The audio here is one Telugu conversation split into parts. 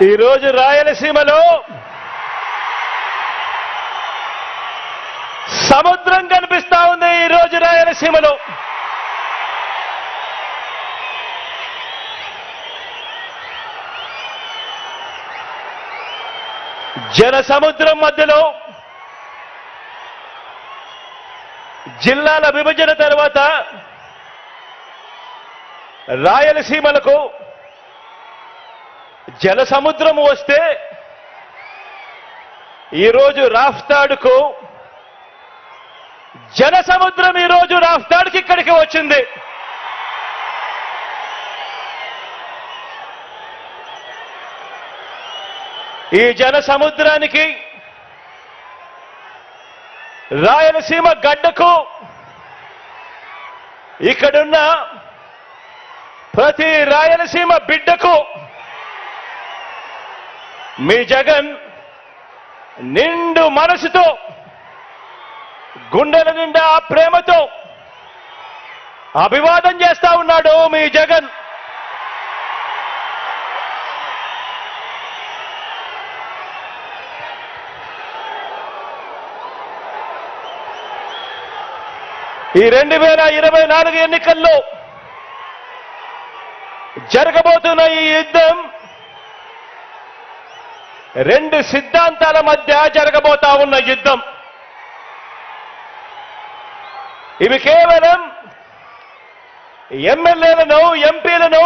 ఈరోజు రాయలసీమలో సముద్రం కనిపిస్తా ఉంది. ఈరోజు రాయలసీమలో జన సముద్రం మధ్యలో జిల్లాల విభజన తర్వాత రాయలసీమలకు జల సముద్రం వస్తే ఈరోజు రాఫ్తాడుకు జన సముద్రం ఈరోజు రాఫ్తాడుకి ఇక్కడికి వచ్చింది. ఈ జన సముద్రానికి రాయలసీమ గడ్డకు ఇక్కడున్న ప్రతి రాయలసీమ బిడ్డకు మీ జగన్ నిండు మనసుతో గుండెల నిండా ప్రేమతో అభివాదం చేస్తా ఉన్నాడు. మీ జగన్ ఈ 2024 ఎన్నికల్లో జరగబోతున్న ఈ యుద్ధం రెండు సిద్ధాంతాల మధ్య జరగబోతా ఉన్న యుద్ధం. ఇవి కేవలం ఎమ్మెల్యేలను ఎంపీలను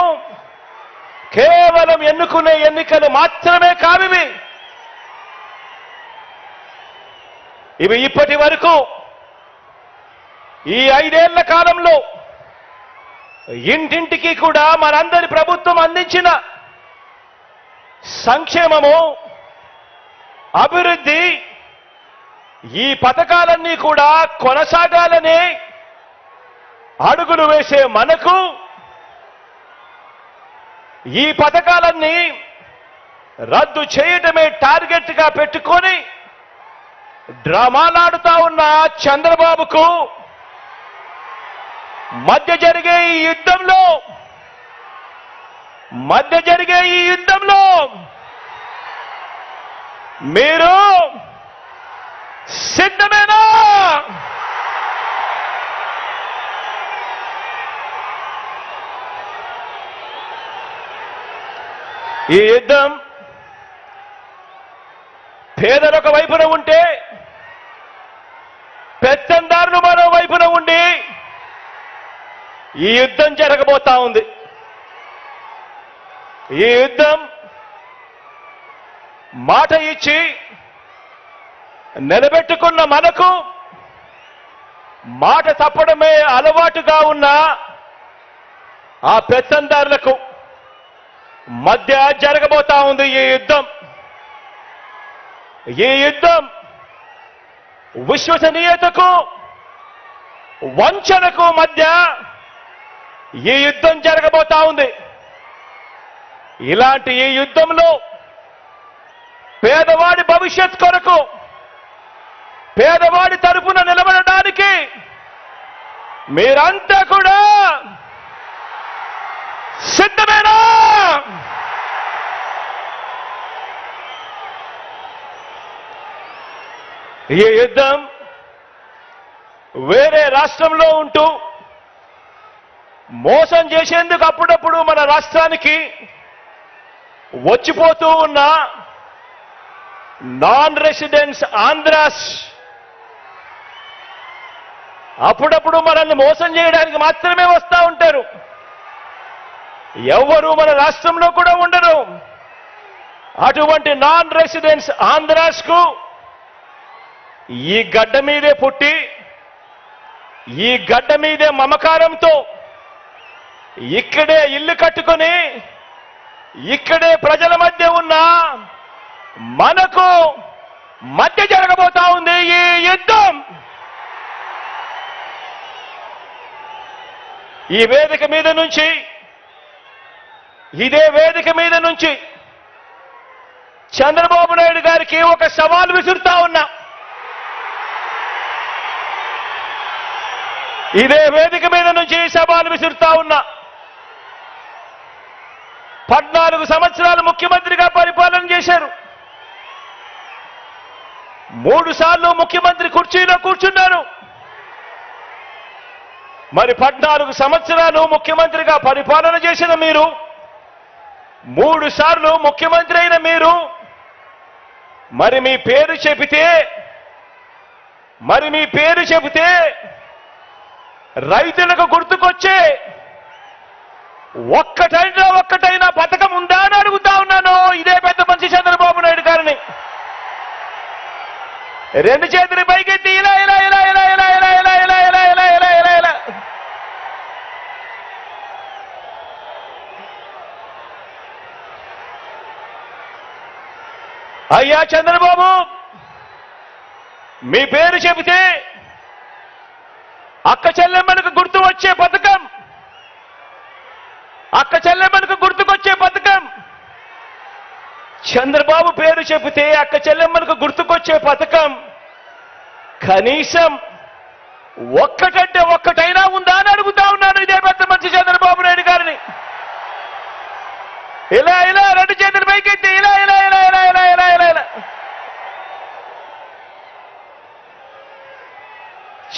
కేవలం ఎన్నుకునే ఎన్నికలు మాత్రమే కావివి. ఇవి ఇప్పటి వరకు ఈ 5 ఏళ్ల కాలంలో ఇంటింటికి కూడా మనందరి ప్రభుత్వం అందించిన సంక్షేమము, అభివృద్ధి, ఈ పథకాలన్నీ కూడా కొనసాగాలని అడుగులు వేసే మనకు ఈ పథకాలన్నీ రద్దు చేయటమే టార్గెట్ గా పెట్టుకొని డ్రామాలాడుతా ఉన్న చంద్రబాబుకు మధ్య జరిగే ఈ యుద్ధంలో మీరు సిద్ధమేనా? ఈ యుద్ధం పేదలొక వైపున ఉంటే పెత్తందారులు మరో వైపున ఉండి ఈ యుద్ధం జరగబోతా ఉంది. ఈ యుద్ధం మాట ఇచ్చి నిలబెట్టుకున్న మనకు మాట తప్పడమే అలవాటుగా ఉన్న ఆ పెత్తందారులకు మధ్య జరగబోతా ఉంది ఈ యుద్ధం. ఈ యుద్ధం విశ్వసనీయతకు వంచనకు మధ్య ఈ యుద్ధం జరగబోతా ఉంది. ఇలాంటి ఈ యుద్ధంలో పేదవాడి భవిష్యత్ కొరకు, పేదవాడి తరపున నిలబడడానికి మీరంతా కూడా సిద్ధమేనా? ఈ యుద్ధం వేరే రాష్ట్రంలో ఉంటూ మోసం చేసేందుకు అప్పుడప్పుడు మన రాష్ట్రానికి వచ్చిపోతూ ఉన్న నాన్ రెసిడెంట్స్ ఆంధ్రాస్ అప్పుడప్పుడు మనల్ని మోసం చేయడానికి మాత్రమే వస్తూ ఉంటారు. ఎవరు మన రాష్ట్రంలో కూడా ఉండరు. అటువంటి నాన్ రెసిడెంట్స్ ఆంధ్రాస్ కు ఈ గడ్డ మీదే పుట్టి, ఈ గడ్డ మీదే మమకారంతో ఇక్కడే ఇల్లు కట్టుకొని ఇక్కడే ప్రజల మధ్య ఉన్న మనకు మధ్య జరగబోతా ఉంది ఈ యుద్ధం. ఈ వేదిక మీద నుంచి, ఇదే వేదిక మీద నుంచి చంద్రబాబు నాయుడు గారికి ఒక సవాల్ విసురుతా ఉన్నా. ఇదే వేదిక మీద నుంచి సవాల్ విసురుతా ఉన్నా. 14 సంవత్సరాలు ముఖ్యమంత్రిగా పరిపాలన చేశారు. 3 సార్లు ముఖ్యమంత్రి కుర్చీలో కూర్చున్నారు. మరి 14 సంవత్సరాలు ముఖ్యమంత్రిగా పరిపాలన చేసిన మీరు, 3 సార్లు ముఖ్యమంత్రి అయిన మీరు, మరి మీ పేరు చెబితే రైతులకు గుర్తుకొచ్చే ఒక్కటైనా పథకం ఉందా అని అడుగుతా ఉన్నాను ఇదే పెద్ద మనిషి చంద్రబాబు నాయుడు గారిని. 2 చేతులు పైకెత్తి ఇలా ఇలా ఇలా ఇలా ఇలా ఇలా ఇలా ఇలా ఇలా ఇలా ఇలా ఇలా ఇలా. అయ్యా చంద్రబాబు, మీ పేరు చెబితే అక్క చెల్లెమ్మలకు గుర్తు వచ్చే పథకం, చంద్రబాబు పేరు చెబితే అక్క చెల్లెమ్మలకు గుర్తుకొచ్చే పథకం కనీసం ఒక్కటైనా ఉందా అని అడుగుతా ఉన్నాను ఇదే పెద్ద మనిషి చంద్రబాబు నాయుడు గారిని. ఇలా ఇలా 2 చేతులు పైకెత్తి ఇలా ఇలా ఇలా ఇలా ఇలా ఇలా ఇలా ఇలా.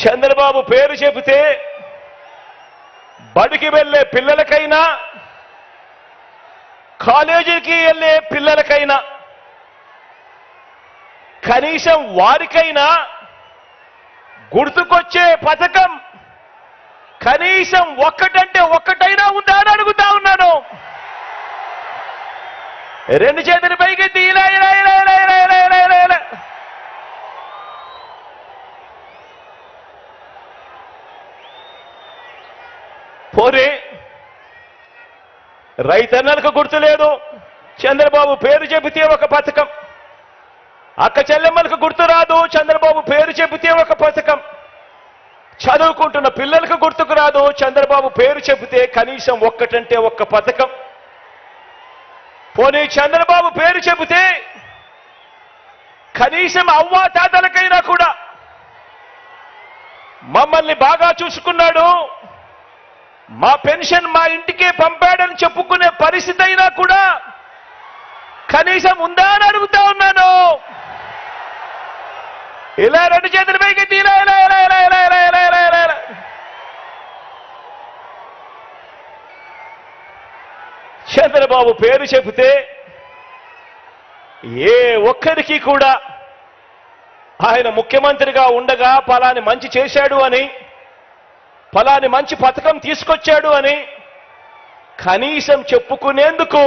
చంద్రబాబు పేరు చెబితే బడికి వెళ్ళే పిల్లలకైనా, కాలేజీకి వెళ్ళే పిల్లలకైనా, కనీసం వారికైనా గుర్తుకొచ్చే పథకం కనీసం ఒక్కటైనా ఉందా అని అడుగుతా ఉన్నాను. 2 చేతులు పైకెత్తి ఇలా ఇలా ఇలా ఇలా ఇలా ఇలా ఇలా ఇలా ఇలా. పోనీ రైతన్నలకు గుర్తు లేదు, చంద్రబాబు పేరు చెబితే ఒక పథకం. అక్క చెల్లెమ్మలకు గుర్తు రాదు, చంద్రబాబు పేరు చెబితే ఒక పథకం. చదువుకుంటున్న పిల్లలకు గుర్తుకు రాదు, చంద్రబాబు పేరు చెబితే కనీసం ఒక్క పథకం. పోనీ చంద్రబాబు పేరు చెబితే కనీసం అవ్వా తాతలకైనా కూడా మమ్మల్ని బాగా చూసుకున్నాడు, మా పెన్షన్ మా ఇంటికే పంపాడని చెప్పుకునే పరిస్థితి అయినా కూడా కనీసం ఉందా అని అడుగుతా ఉన్నాను. ఇలా 2 చేతులు పైకెత్తి ఇలా ఇలా ఇలా ఇలా ఇలా ఇలా ఇలా ఇలా ఇలా ఇలా. చంద్రబాబు పేరు చెబితే ఏ ఒక్కరికి కూడా ఆయన ముఖ్యమంత్రిగా ఉండగా ఫలాని మంచి చేశాడు అని, ఫలాని మంచి పథకం తీసుకొచ్చాడు అని కనీసం చెప్పుకునేందుకు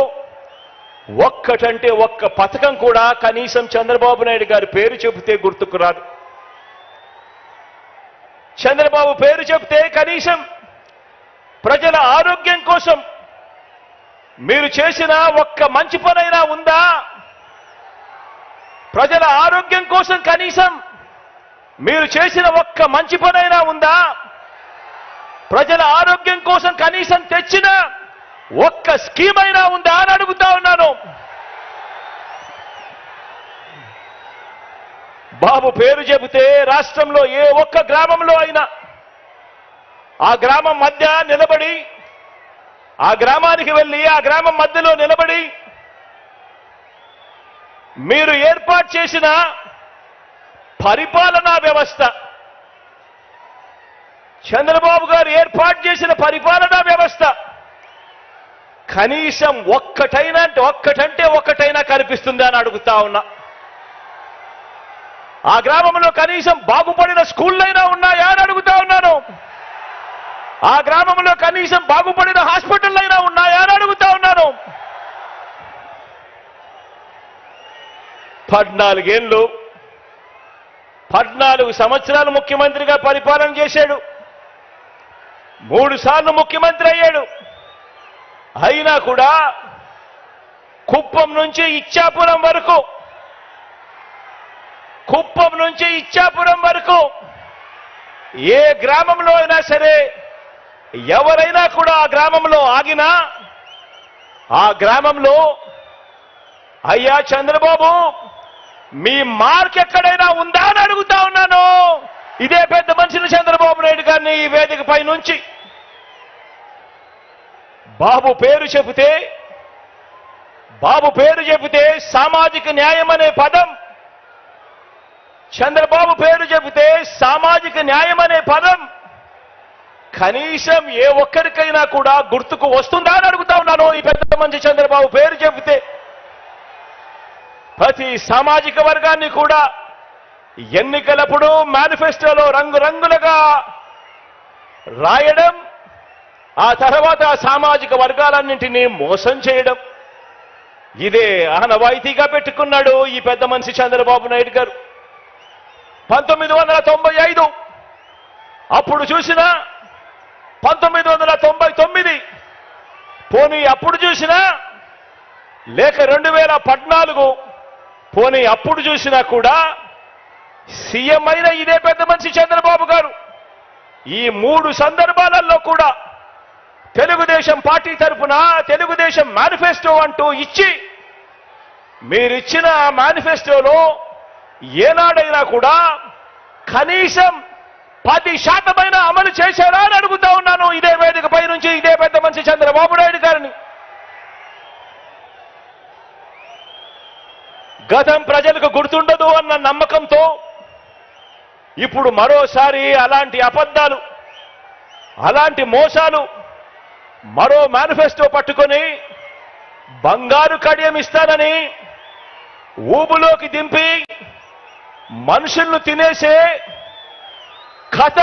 ఒక్క పథకం కూడా కనీసం చంద్రబాబు నాయుడు గారి పేరు చెబితే గుర్తుకు రాదు. చంద్రబాబు పేరు చెబితే కనీసం ప్రజల ఆరోగ్యం కోసం మీరు చేసిన ఒక్క మంచి పనైనా ఉందా? ప్రజల ఆరోగ్యం కోసం కనీసం మీరు చేసిన ఒక్క మంచి పనైనా ఉందా? ప్రజల ఆరోగ్యం కోసం కనీసం తెచ్చిన ఒక్క స్కీమ్ అయినా ఉందా అని అడుగుతా ఉన్నాను. బాబు పేరు చెబితే రాష్ట్రంలో ఏ ఒక్క గ్రామంలో అయినా ఆ గ్రామం మధ్య నిలబడి, ఆ గ్రామానికి వెళ్ళి ఆ గ్రామం మధ్యలో నిలబడి మీరు ఏర్పాటు చేసిన పరిపాలనా వ్యవస్థ, చంద్రబాబు గారు ఏర్పాటు చేసిన పరిపాలనా వ్యవస్థ కనీసం ఒక్కటైనా కనిపిస్తుందా అని అడుగుతా ఉన్నా. ఆ గ్రామంలో కనీసం బాగుపడిన స్కూళ్ళైనా ఉన్నాయా అని అడుగుతా ఉన్నాను. ఆ గ్రామంలో కనీసం బాగుపడిన హాస్పిటల్ అయినా ఉన్నాయా అని అడుగుతా ఉన్నాను. 14 సంవత్సరాలు ముఖ్యమంత్రిగా పరిపాలన చేశాడు. 3 సార్లు ముఖ్యమంత్రి అయ్యాడు. అయినా కూడా కుప్పం నుంచి ఇచ్చాపురం వరకు ఏ గ్రామంలో అయినా సరే ఎవరైనా కూడా ఆ గ్రామంలో ఆగినా ఆ గ్రామంలో అయ్యా చంద్రబాబు మీ మార్క్ ఎక్కడైనా ఉందా అని అడుగుతా ఉన్నాను. ఇదే పెద్ద మనిషిని చంద్రబాబు నాయుడు గారిని ఈ వేదికపై నుంచి. బాబు పేరు చెబితే బాబు పేరు చెబితే సామాజిక న్యాయం అనే పదం, చంద్రబాబు పేరు చెబితే సామాజిక న్యాయం అనే పదం కనీసం ఏ ఒక్కరికైనా కూడా గుర్తుకు వస్తుందా అని అడుగుతా ఉన్నాను. ఈ పెద్ద మంచి చంద్రబాబు పేరు చెబితే ప్రతి సామాజిక వర్గాన్ని కూడా ఎన్నికలప్పుడు మేనిఫెస్టోలో రంగురంగులుగా రాయడం, ఆ తర్వాత ఆ సామాజిక వర్గాలన్నింటినీ మోసం చేయడం, ఇదే ఆనవాయితీగా పెట్టుకున్నాడు ఈ పెద్ద మనిషి చంద్రబాబు నాయుడు గారు. 1995 అప్పుడు చూసినా, 1999 పోనీ అప్పుడు చూసినా, లేక 2014 పోనీ అప్పుడు చూసినా కూడా సీఎం అయిన ఇదే పెద్ద మనిషి చంద్రబాబు గారు ఈ 3 సందర్భాలలో కూడా తెలుగుదేశం పార్టీ తరఫున తెలుగుదేశం మేనిఫెస్టో అంటూ ఇచ్చి, మీరిచ్చిన మేనిఫెస్టోలో ఏనాడైనా కూడా కనీసం 10% అమలు చేశారా అని అడుగుతా ఉన్నాను ఇదే వేదికపై నుంచి ఇదే పెద్ద మనిషి చంద్రబాబు నాయుడు గారిని. గతం ప్రజలకు గుర్తుండదు అన్న నమ్మకంతో ఇప్పుడు మరోసారి అలాంటి అబద్ధాలు, అలాంటి మోసాలు, మరో మేనిఫెస్టో పట్టుకొని బంగారు కడియం ఇస్తానని ఊబులోకి దింపి మనుషులను తినేసే కథ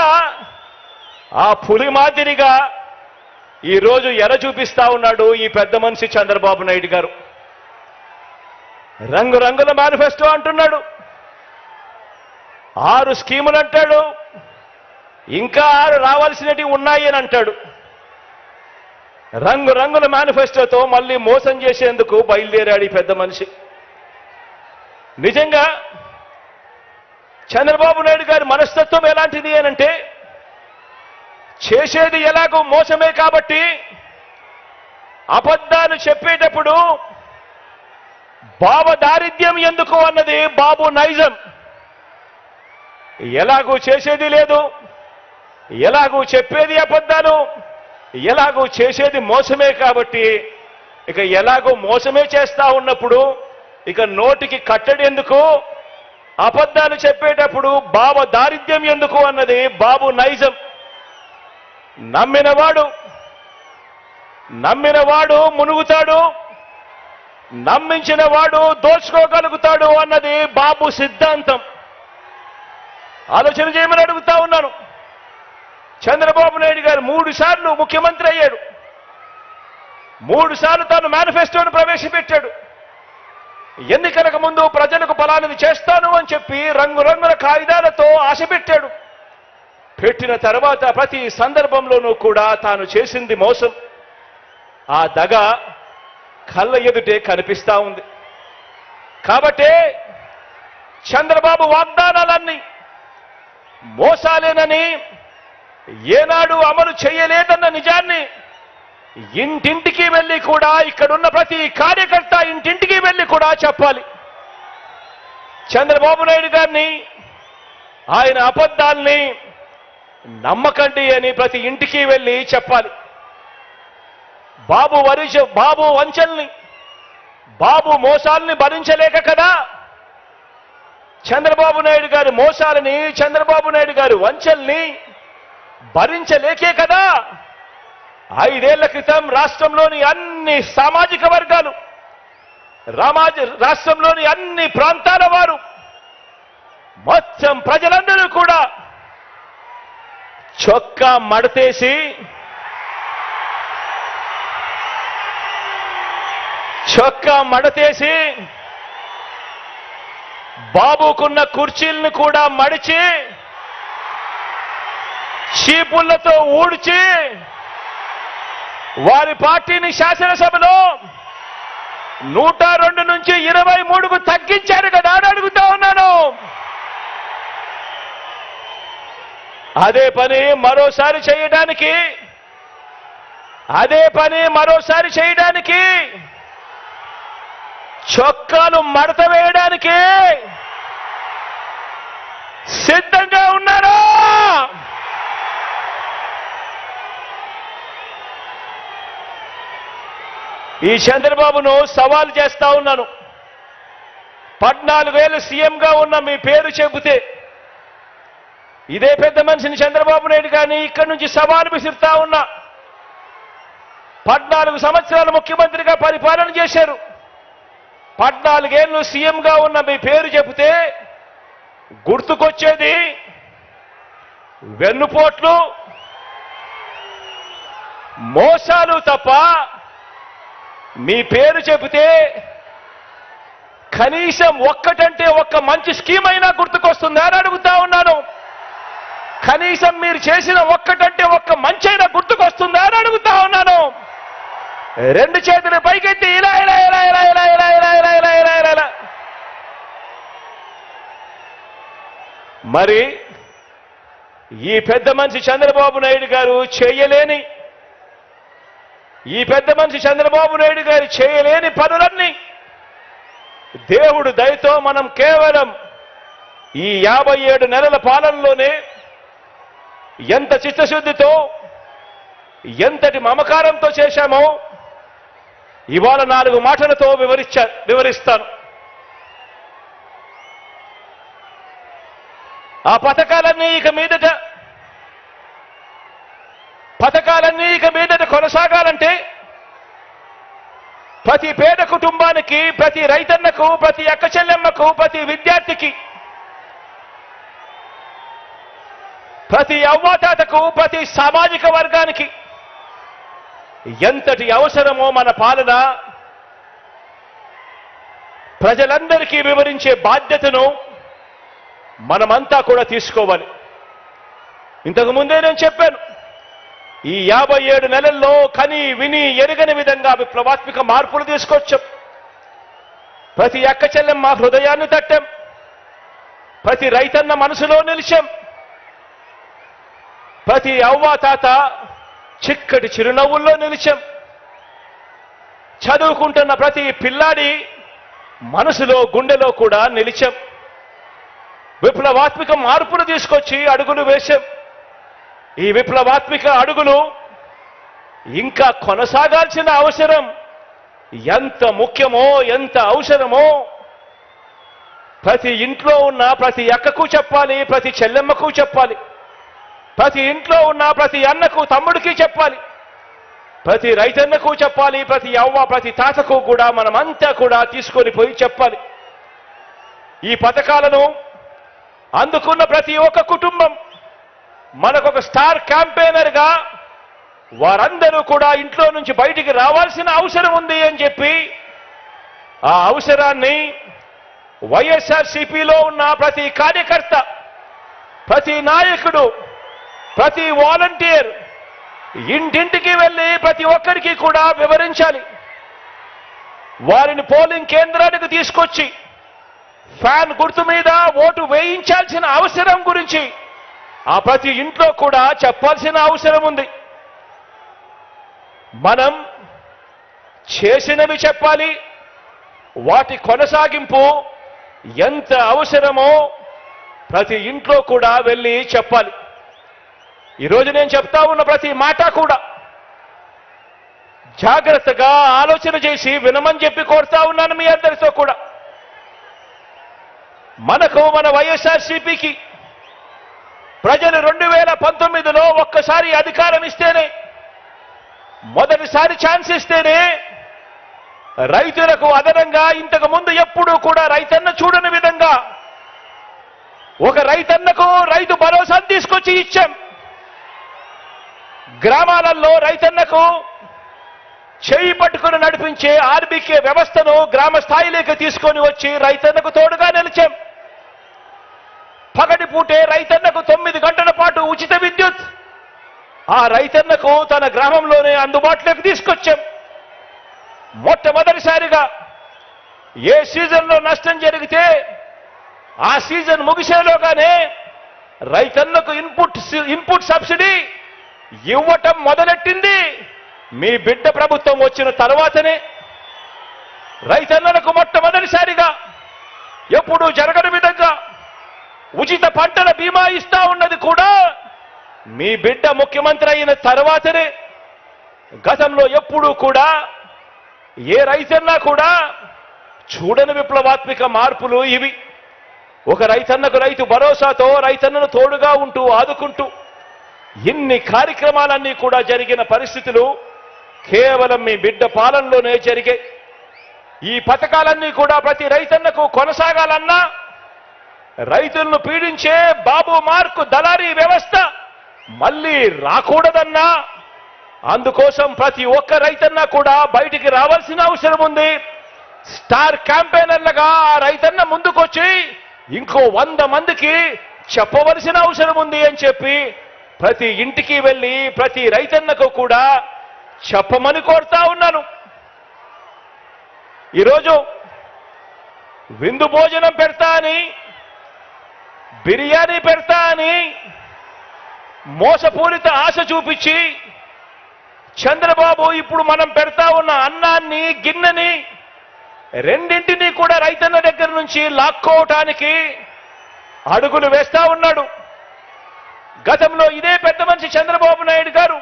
ఆ పులి మాదిరిగా ఈరోజు ఎర చూపిస్తా ఉన్నాడు ఈ పెద్ద మనిషి చంద్రబాబు నాయుడు గారు. రంగురంగుల మేనిఫెస్టో అంటున్నాడు, 6 స్కీములు అంటాడు, ఇంకా 6 రావాల్సినవి ఉన్నాయి అని అంటాడు. రంగురంగుల మేనిఫెస్టోతో మళ్ళీ మోసం చేసేందుకు బయలుదేరాడు ఈ పెద్ద మనిషి. నిజంగా చంద్రబాబు నాయుడు గారి మనస్తత్వం ఎలాంటిది అనంటే, చేసేది ఎలాగో మోసమే కాబట్టి అబద్ధాలు చెప్పేటప్పుడు బాబు దారిద్ర్యం ఎందుకు అన్నది బాబు నైజం. ఎలాగూ చేసేది లేదు, ఎలాగూ చెప్పేది అబద్ధాలు, ఎలాగూ చేసేది మోసమే కాబట్టి ఇక ఎలాగో మోసమే చేస్తా ఉన్నప్పుడు ఇక నోటికి కట్టడి ఎందుకు, అబద్ధాలు చెప్పేటప్పుడు బాబు దారిద్ర్యం ఎందుకు అన్నది బాబు నైజం. నమ్మినవాడు మునుగుతాడు, నమ్మించిన వాడు దోచుకోగలుగుతాడు అన్నది బాబు సిద్ధాంతం. ఆలోచన చేయమని అడుగుతా ఉన్నాను. చంద్రబాబు నాయుడు గారు 3 సార్లు ముఖ్యమంత్రి అయ్యాడు, 3 సార్లు తాను మేనిఫెస్టోను ప్రవేశపెట్టాడు. ఎన్నికలకు ముందు ప్రజలకు ఫలానిది చేస్తాను అని చెప్పి రంగురంగుల కాగితాలతో ఆశ పెట్టాడు. పెట్టిన తర్వాత ప్రతి సందర్భంలోనూ కూడా తాను చేసింది మోసం. ఆ దగ కళ్ళ ఎదుటే కనిపిస్తా ఉంది. కాబట్టే చంద్రబాబు వాగ్దానాలన్నీ మోసాలేనని, ఏనాడు అమలు చేయలేదన్న నిజాన్ని ఇంటింటికి వెళ్ళి కూడా, ఇక్కడున్న ప్రతి కార్యకర్త ఇంటింటికి వెళ్ళి కూడా చెప్పాలి. చంద్రబాబు నాయుడు గారిని, ఆయన అబద్ధాల్ని నమ్మకండి అని ప్రతి ఇంటికి వెళ్ళి చెప్పాలి. బాబు వంచల్ని, బాబు మోసాల్ని భరించలేక కదా, చంద్రబాబు నాయుడు గారి మోసాలని, చంద్రబాబు నాయుడు గారి వంచల్ని భరించలేకే కదా 5 ఏళ్ల క్రితం రాష్ట్రంలోని అన్ని సామాజిక వర్గాలు, రాష్ట్రంలోని అన్ని ప్రాంతాల వారు, మొత్తం ప్రజలందరూ కూడా చొక్కా మడతేసి బాబుకున్న కుర్చీలను కూడా మడిచి చీపుళ్లతో ఊడ్చి వారి పార్టీని శాసనసభలో 102 నుంచి 23కు తగ్గించారు కదా అని అడుగుతా ఉన్నాను. అదే పని మరోసారి చేయడానికి చొక్కాలు మడత వేయడానికి సిద్ధంగా ఉన్నారా? ఈ చంద్రబాబును సవాల్ చేస్తా ఉన్నాను. 14 ఏళ్ళు సీఎంగా ఉన్న మీ పేరు చెబితే ఇదే పెద్ద మనిషిని చంద్రబాబు నాయుడు గారిని ఇక్కడి నుంచి సవాలు విసిరుతా ఉన్నా. 14 సంవత్సరాలు ముఖ్యమంత్రిగా పరిపాలన చేశారు. 14 ఏళ్ళు సీఎంగా ఉన్న మీ పేరు చెబితే గుర్తుకొచ్చేది వెన్నుపోట్లు, మోసాలు తప్ప మీ పేరు చెబితే కనీసం ఒక్కటంటే ఒక్క మంచి స్కీమ్ అయినా గుర్తుకొస్తుందా అని అడుగుతా ఉన్నాను. కనీసం మీరు చేసిన ఒక్కటంటే ఒక్క మంచైనా గుర్తుకొస్తుందా అని అడుగుతా ఉన్నాను. 2 చేతులు పైకెత్తి ఇలా ఇలా ఇలా ఇలా ఇలా ఇలా ఇలా ఇలా ఇలా ఇలా ఇలా ఇలా. మరి ఈ పెద్ద మనిషి చంద్రబాబు నాయుడు గారు చేయలేని, ఈ పెద్ద మనిషి చంద్రబాబు నాయుడు గారు చేయలేని పనులన్నీ దేవుడు దయతో మనం కేవలం ఈ 57 నెలల పాలనలోనే ఎంత చిత్తశుద్ధితో, ఎంతటి మమకారంతో చేశామో ఇవాళ 4 మాటలతో వివరిస్తాను. ఆ పథకాలన్నీ ఇక మీదట కొనసాగాలంటే ప్రతి పేద కుటుంబానికి, ప్రతి రైతన్నకు, ప్రతి అక్క చెల్లెమ్మకు, ప్రతి విద్యార్థికి, ప్రతి అవ్వాతాతకు, ప్రతి సామాజిక వర్గానికి ఎంతటి అవసరమో మన పాలన ప్రజలందరికీ వివరించే బాధ్యతను మనమంతా కూడా తీసుకోవాలి. ఇంతకు ముందే నేను చెప్పాను, ఈ 57 నెలల్లో కని విని ఎరగని విధంగా విప్లవాత్మక మార్పులు తీసుకొచ్చాం. ప్రతి అక్క చెల్లెమ్మ హృదయాన్ని తట్టాం, ప్రతి రైతన్న మనసులో నిలిచాం, ప్రతి అవ్వ తాత చిక్కటి చిరునవ్వుల్లో నిలిచాం, చదువుకుంటున్న ప్రతి పిల్లాడి మనసులో గుండెలో కూడా నిలిచాం. విప్లవాత్మక మార్పులు తీసుకొచ్చి అడుగులు వేశాం. ఈ విప్లవాత్మక అడుగులు ఇంకా కొనసాగాల్సిన అవసరం ఎంత ముఖ్యమో, ఎంత అవసరమో ప్రతి ఇంట్లో ఉన్న ప్రతి అక్కకు చెప్పాలి, ప్రతి చెల్లెమ్మకు చెప్పాలి, ప్రతి ఇంట్లో ఉన్న ప్రతి అన్నకు తమ్ముడికి చెప్పాలి, ప్రతి రైతన్నకు చెప్పాలి, ప్రతి అవ్వ ప్రతి తాతకు కూడా మనమంతా కూడా తీసుకొని పోయి చెప్పాలి. ఈ పథకాలను అందుకున్న ప్రతి ఒక్క కుటుంబం మనకొక స్టార్ క్యాంపెయినర్గా వారందరూ కూడా ఇంట్లో నుంచి బయటికి రావాల్సిన అవసరం ఉంది అని చెప్పి ఆ అవసరాన్ని వైఎస్ఆర్సీపీలో ఉన్న ప్రతి కార్యకర్త, ప్రతి నాయకుడు, ప్రతి వాలంటీర్ ఇంటింటికి వెళ్ళి ప్రతి ఒక్కరికి కూడా వివరించాలి. వారిని పోలింగ్ కేంద్రానికి తీసుకొచ్చి ఫ్యాన్ గుర్తు మీద ఓటు వేయించాల్సిన అవసరం గురించి ఆ ప్రతి ఇంట్లో కూడా చెప్పాల్సిన అవసరం ఉంది. మనం చేసినవి చెప్పాలి, వాటి కొనసాగింపు ఎంత అవసరమో ప్రతి ఇంట్లో కూడా వెళ్ళి చెప్పాలి. ఈరోజు నేను చెప్తా ఉన్న ప్రతి మాట కూడా జాగ్రత్తగా ఆలోచన చేసి వినమని చెప్పి కోరుతా ఉన్నాను మీ అందరితో కూడా. మనకు మన వైఎస్ఆర్సీపీకి ప్రజలు 2019లో ఒక్కసారి అధికారం ఇస్తేనే, మొదటిసారి ఛాన్స్ ఇస్తేనే రైతులకు అదనంగా ఇంతకు ముందు ఎప్పుడూ కూడా రైతన్న చూడని విధంగా ఒక రైతన్నకు రైతు భరోసాను తీసుకొచ్చి ఇచ్చాం. గ్రామాలలో రైతన్నకు చేయి పట్టుకుని నడిపించే ఆర్బీకే వ్యవస్థను గ్రామ స్థాయిలోకి తీసుకొని వచ్చి రైతన్నకు తోడుగా నిలిచాం. పగటి పూటే రైతన్నకు 9 గంటల పాటు ఉచిత విద్యుత్ ఆ రైతన్నకు తన గ్రామంలోనే అందుబాటులోకి తీసుకొచ్చాం. మొట్టమొదటిసారిగా ఏ సీజన్లో నష్టం జరిగితే ఆ సీజన్ ముగిసేలోగానే రైతన్నకు ఇన్పుట్ సబ్సిడీ ఇవ్వటం మొదలెట్టింది మీ బిడ్డ ప్రభుత్వం వచ్చిన తర్వాతనే. రైతన్నలకు మొట్టమొదటిసారిగా ఎప్పుడూ జరగని విధంగా ఉచిత పంటల బీమా ఇస్తా ఉన్నది కూడా మీ బిడ్డ ముఖ్యమంత్రి అయిన తర్వాతనే. గతంలో ఎప్పుడూ కూడా ఏ రైతన్నా కూడా చూడని విప్లవాత్మక మార్పులు ఇవి. ఒక రైతన్నకు రైతు భరోసాతో రైతన్నను తోడుగా ఉంటూ ఆదుకుంటూ ఇన్ని కార్యక్రమాలన్నీ కూడా జరిగిన పరిస్థితులు కేవలం మీ బిడ్డ పాలనలోనే జరిగాయి. ఈ పథకాలన్నీ కూడా ప్రతి రైతన్నకు కొనసాగాలన్నా, రైతులను పీడించే బాబు మార్కు దళారీ వ్యవస్థ మళ్ళీ రాకూడదన్నా, అందుకోసం ప్రతి ఒక్క రైతన్న కూడా బయటికి రావాల్సిన అవసరం ఉంది. స్టార్ క్యాంపెయినర్లుగా ఆ రైతన్న ముందుకొచ్చి ఇంకో 100 మందికి చెప్పవలసిన అవసరం ఉంది అని చెప్పి ప్రతి ఇంటికి వెళ్ళి ప్రతి రైతన్నకు కూడా చెప్పమని కోరుతా ఉన్నాను. ఈరోజు విందు భోజనం పెడతా అని, బిర్యానీ పెడతా అని మోసపూరిత ఆశ చూపించి చంద్రబాబు ఇప్పుడు మనం పెడతా ఉన్న అన్నాన్ని, గిన్నెని రెండింటినీ కూడా రైతన్న దగ్గర నుంచి లాక్కోవటానికి అడుగులు వేస్తా ఉన్నాడు. గతంలో ఇదే పెద్ద మనిషి చంద్రబాబు నాయుడు గారు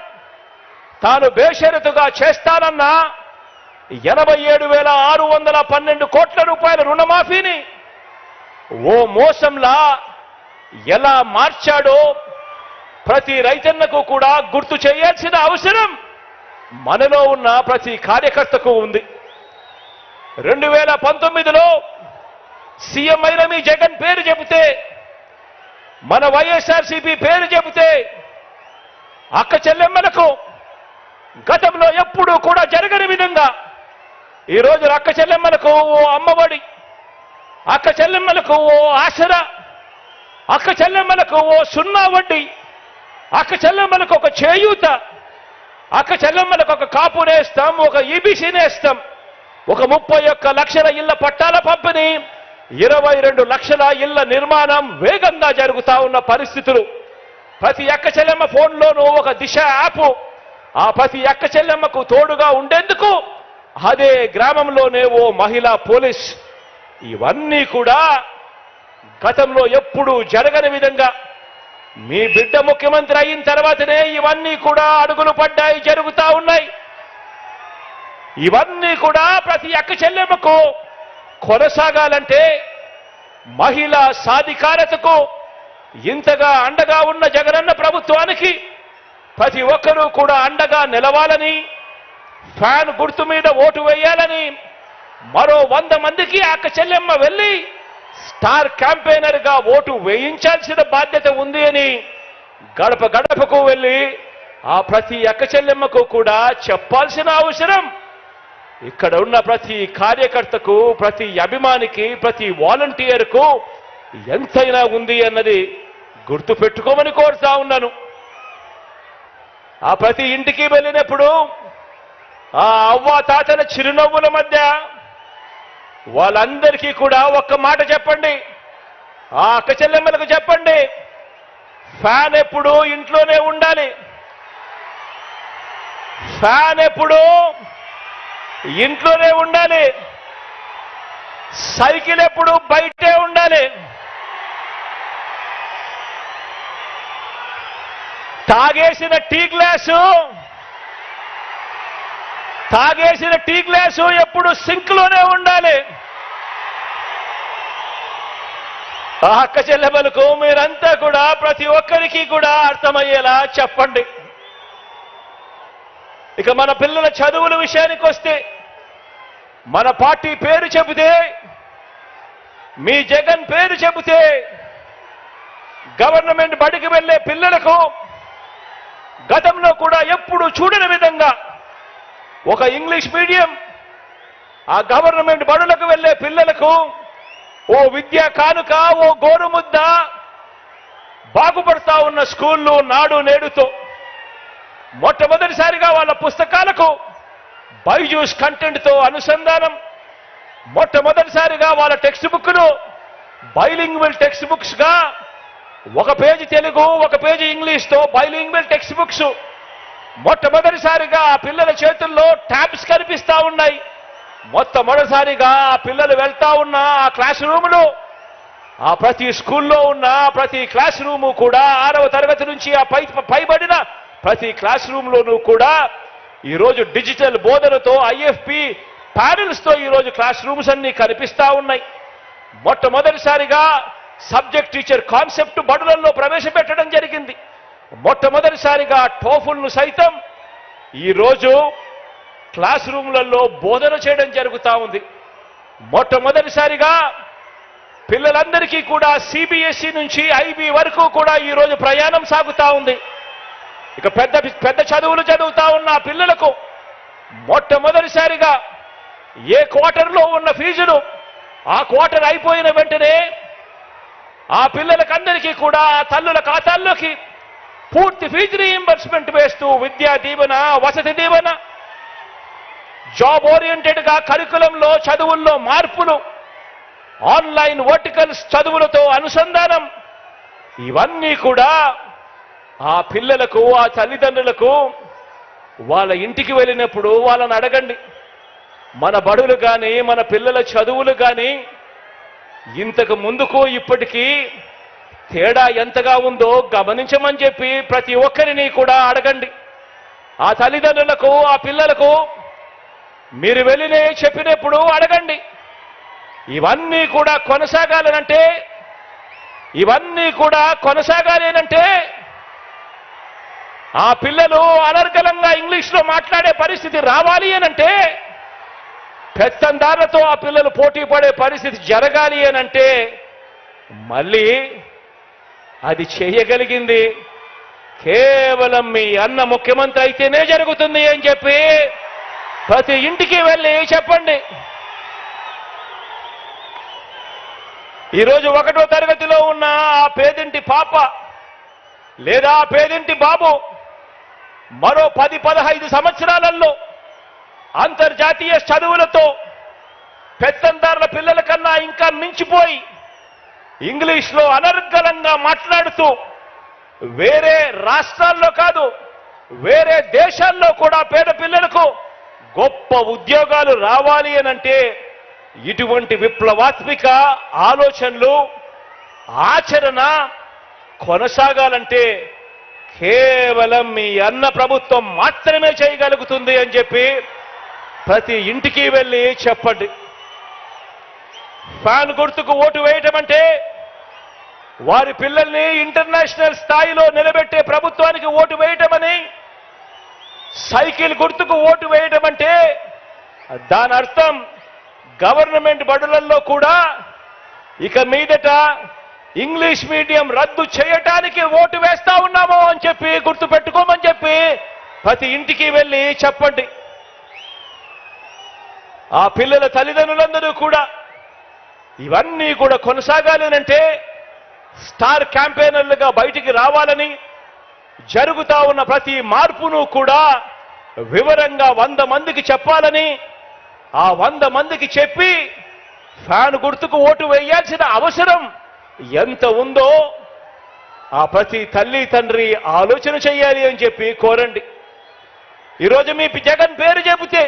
తాను బేషరతుగా చేస్తానన్న 87,612 కోట్ల రూపాయల రుణమాఫీని ఓ మోసంలా ఎలా మార్చాడో ప్రతి రైతన్నకు కూడా గుర్తు చేయాల్సిన అవసరం మనలో ఉన్న ప్రతి కార్యకర్తకు ఉంది. 2019లో సీఎం అయిన మీ జగన్ పేరు చెబితే, మన వైఎస్ఆర్సీపీ పేరు చెబితే అక్క చెల్లెమ్మలకు గతంలో ఎప్పుడూ కూడా జరగని విధంగా ఈరోజు అక్క చెల్లెమ్మలకు ఓ అమ్మఒడి, అక్క చెల్లెమ్మలకు ఓ ఆసరా, అక్క చెల్లెమ్మలకు ఓ 0 వడ్డీ, అక్క చెల్లెమ్మలకు ఒక చేయూత, అక్క చెల్లెమ్మలకు ఒక కాపు నేస్తాం, ఒక ఈబీసీ నేస్తాం, ఒక 31 లక్షల ఇళ్ల పట్టాల పంపిణీ, 22 లక్షల ఇళ్ల నిర్మాణం వేగంగా జరుగుతా ఉన్న పరిస్థితులు. ప్రతి అక్క చెల్లెమ్మ ఫోన్లోనూ ఒక దిశ యాప్, ఆ ప్రతి అక్క చెల్లెమ్మకు తోడుగా ఉండేందుకు అదే గ్రామంలోనే ఓ మహిళా పోలీస్. ఇవన్నీ కూడా గతంలో ఎప్పుడూ జరగని విధంగా మీ బిడ్డ ముఖ్యమంత్రి అయిన తర్వాతనే ఇవన్నీ కూడా అడుగులు పడ్డాయి, జరుగుతా ఉన్నాయి. ఇవన్నీ కూడా ప్రతి అక్క చెల్లెమ్మకు కొనసాగాలంటే, మహిళా సాధికారతకు ఇంతగా అండగా ఉన్న జగనన్న ప్రభుత్వానికి ప్రతి ఒక్కరూ కూడా అండగా నిలవాలని, ఫ్యాన్ గుర్తు మీద ఓటు వేయాలని, మరో 100 మందికి అక్క చెల్లెమ్మ వెళ్ళి స్టార్ క్యాంపెయినర్గా ఓటు వేయించాల్సిన బాధ్యత ఉంది అని గడప గడపకు వెళ్ళి ఆ ప్రతి అక్క చెల్లెమ్మకు కూడా చెప్పాల్సిన అవసరం ఇక్కడ ఉన్న ప్రతి కార్యకర్తకు, ప్రతి అభిమానికి, ప్రతి వాలంటీర్కు ఎంతైనా ఉంది అన్నది గుర్తు పెట్టుకోమని కోరుతా ఉన్నాను. ఆ ప్రతి ఇంటికి వెళ్ళినప్పుడు ఆ అవ్వ తాతల చిరునవ్వుల మధ్య వాళ్ళందరికీ కూడా ఒక్క మాట చెప్పండి, ఆ అక్క చెల్లెమ్మలకు చెప్పండి, ఫ్యాన్ ఎప్పుడు ఇంట్లోనే ఉండాలి, ఫ్యాన్ ఎప్పుడు ఇంట్లోనే ఉండాలి, సైకిల్ ఎప్పుడు బయటే ఉండాలి, తాగేసిన టీ గ్లాసు ఎప్పుడు సింక్ లోనే ఉండాలి. ఆ అక్క చెల్లెమ్మలకు మీరంతా కూడా ప్రతి ఒక్కరికి కూడా అర్థమయ్యేలా చెప్పండి. ఇక మన పిల్లల చదువుల విషయానికి వస్తే, మన పార్టీ పేరు చెబితే, మీ జగన్ పేరు చెబితే గవర్నమెంట్ బడికి వెళ్ళే పిల్లలకు గతంలో కూడా ఎప్పుడు చూడని విధంగా ఒక ఇంగ్లీష్ మీడియం, ఆ గవర్నమెంట్ బడులకు వెళ్ళే పిల్లలకు ఓ విద్యా కానుక, ఓ గోరుముద్ద, బాగుపడతా ఉన్న స్కూళ్ళు నాడు నేడుతో మొట్టమొదటిసారిగా వాళ్ళ పుస్తకాలకు బైజూస్ కంటెంట్తో అనుసంధానం, మొట్టమొదటిసారిగా వాళ్ళ టెక్స్ట్ బుక్ను బైలింగ్వల్ టెక్స్ట్ బుక్స్గా, ఒక పేజీ తెలుగు, ఒక పేజీ ఇంగ్లీష్తో బైలింగ్వల్ టెక్స్ట్ బుక్స్, మొట్టమొదటిసారిగా ఆ పిల్లల చేతుల్లో ట్యాబ్స్ కనిపిస్తా ఉన్నాయి. మొట్టమొదటిసారిగా ఆ పిల్లలు వెళ్తా ఉన్న ఆ క్లాస్ రూములు, ఆ ప్రతి స్కూల్లో ఉన్న ప్రతి క్లాస్ రూము కూడా 6వ తరగతి నుంచి ఆ పైబడిన ప్రతి క్లాస్ రూమ్లోనూ కూడా ఈరోజు డిజిటల్ బోధనతో, IFP ప్యానెల్స్తో ఈరోజు క్లాస్ రూమ్స్ అన్ని కనిపిస్తా ఉన్నాయి. మొట్టమొదటిసారిగా సబ్జెక్ట్ టీచర్ కాన్సెప్ట్ బడులలో ప్రవేశపెట్టడం జరిగింది. మొట్టమొదటిసారిగా టోఫుల్ను సైతం ఈరోజు క్లాస్ రూమ్లలో బోధన చేయడం జరుగుతూ ఉంది. మొట్టమొదటిసారిగా పిల్లలందరికీ కూడా సిబిఎస్ఈ నుంచి ఐబీ వరకు కూడా ఈరోజు ప్రయాణం సాగుతూ ఉంది. ఇక పెద్ద పెద్ద చదువులు చదువుతా ఉన్న పిల్లలకు మొట్టమొదటిసారిగా ఏ క్వార్టర్లో ఉన్న ఫీజులు ఆ క్వార్టర్ అయిపోయిన వెంటనే ఆ పిల్లలకందరికీ కూడా తల్లుల ఖాతాల్లోకి పూర్తి ఫీజు రీయింబర్స్మెంట్ వేస్తూ విద్యా దీవెన, వసతి దీవెన, జాబ్ ఓరియంటెడ్గా కరికులంలో చదువుల్లో మార్పులు, ఆన్లైన్ వర్టికల్స్ చదువులతో అనుసంధానం, ఇవన్నీ కూడా ఆ పిల్లలకు, ఆ తల్లిదండ్రులకు వాళ్ళ ఇంటికి వెళ్ళినప్పుడు వాళ్ళని అడగండి, మన బడులు కానీ మన పిల్లల చదువులు కానీ ఇంతకు ముందుకు ఇప్పటికీ తేడా ఎంతగా ఉందో గమనించమని చెప్పి ప్రతి ఒక్కరిని కూడా అడగండి. ఆ తల్లిదండ్రులకు, ఆ పిల్లలకు మీరు వెళ్ళినే చెప్పినప్పుడు అడగండి. ఇవన్నీ కూడా కొనసాగాలేనంటే ఆ పిల్లలు అనర్గళంగా ఇంగ్లీష్లో మాట్లాడే పరిస్థితి రావాలి అనంటే, పెత్తందారులతో ఆ పిల్లలు పోటీ పడే పరిస్థితి జరగాలి అనంటే మళ్ళీ అది చేయగలిగింది కేవలం మీ అన్న ముఖ్యమంత్రి అయితేనే జరుగుతుంది అని చెప్పి ప్రతి ఇంటికి వెళ్ళి చెప్పండి. ఈరోజు 1వ తరగతిలో ఉన్న ఆ పేదింటి పాప లేదా ఆ పేదింటి బాబు మరో 10-15 సంవత్సరాలలో అంతర్జాతీయ చదువులతో పెత్తందారుల పిల్లల కన్నా ఇంకా మించిపోయి ఇంగ్లీష్లో అనర్గళంగా మాట్లాడుతూ వేరే రాష్ట్రాల్లో కాదు వేరే దేశాల్లో కూడా పేద పిల్లలకు గొప్ప ఉద్యోగాలు రావాలి అనంటే ఇటువంటి విప్లవాత్మక ఆలోచనలు, ఆచరణ కొనసాగాలంటే కేవలం మీ అన్న ప్రభుత్వం మాత్రమే చేయగలుగుతుంది అని చెప్పి ప్రతి ఇంటికి వెళ్ళి చెప్పండి. ఫ్యాన్ గుర్తుకు ఓటు వేయటం అంటే వారి పిల్లల్ని ఇంటర్నేషనల్ స్థాయిలో నిలబెట్టే ప్రభుత్వానికి ఓటు వేయటమని, సైకిల్ గుర్తుకు ఓటు వేయటం అంటే దాని అర్థం గవర్నమెంట్ బడులలో కూడా ఇక మీదట ఇంగ్లీష్ మీడియం రద్దు చేయటానికి ఓటు వేస్తా ఉన్నాము అని చెప్పి గుర్తు పెట్టుకోమని చెప్పి ప్రతి ఇంటికి వెళ్ళి చెప్పండి. ఆ పిల్లల తల్లిదండ్రులందరూ కూడా ఇవన్నీ కూడా కొనసాగాలనంటే స్టార్ క్యాంపెయినర్లుగా బయటికి రావాలని, జరుగుతా ఉన్న ప్రతి మార్పును కూడా వివరంగా 100 మందికి చెప్పాలని, ఆ 100 మందికి చెప్పి ఫ్యాన్ గుర్తుకు ఓటు వేయాల్సిన అవసరం ఎంత ఉందో ఆ ప్రతి తల్లి తండ్రి ఆలోచన చేయాలి అని చెప్పి కోరండి. ఈరోజు మీ జగన్ పేరు చెబితే,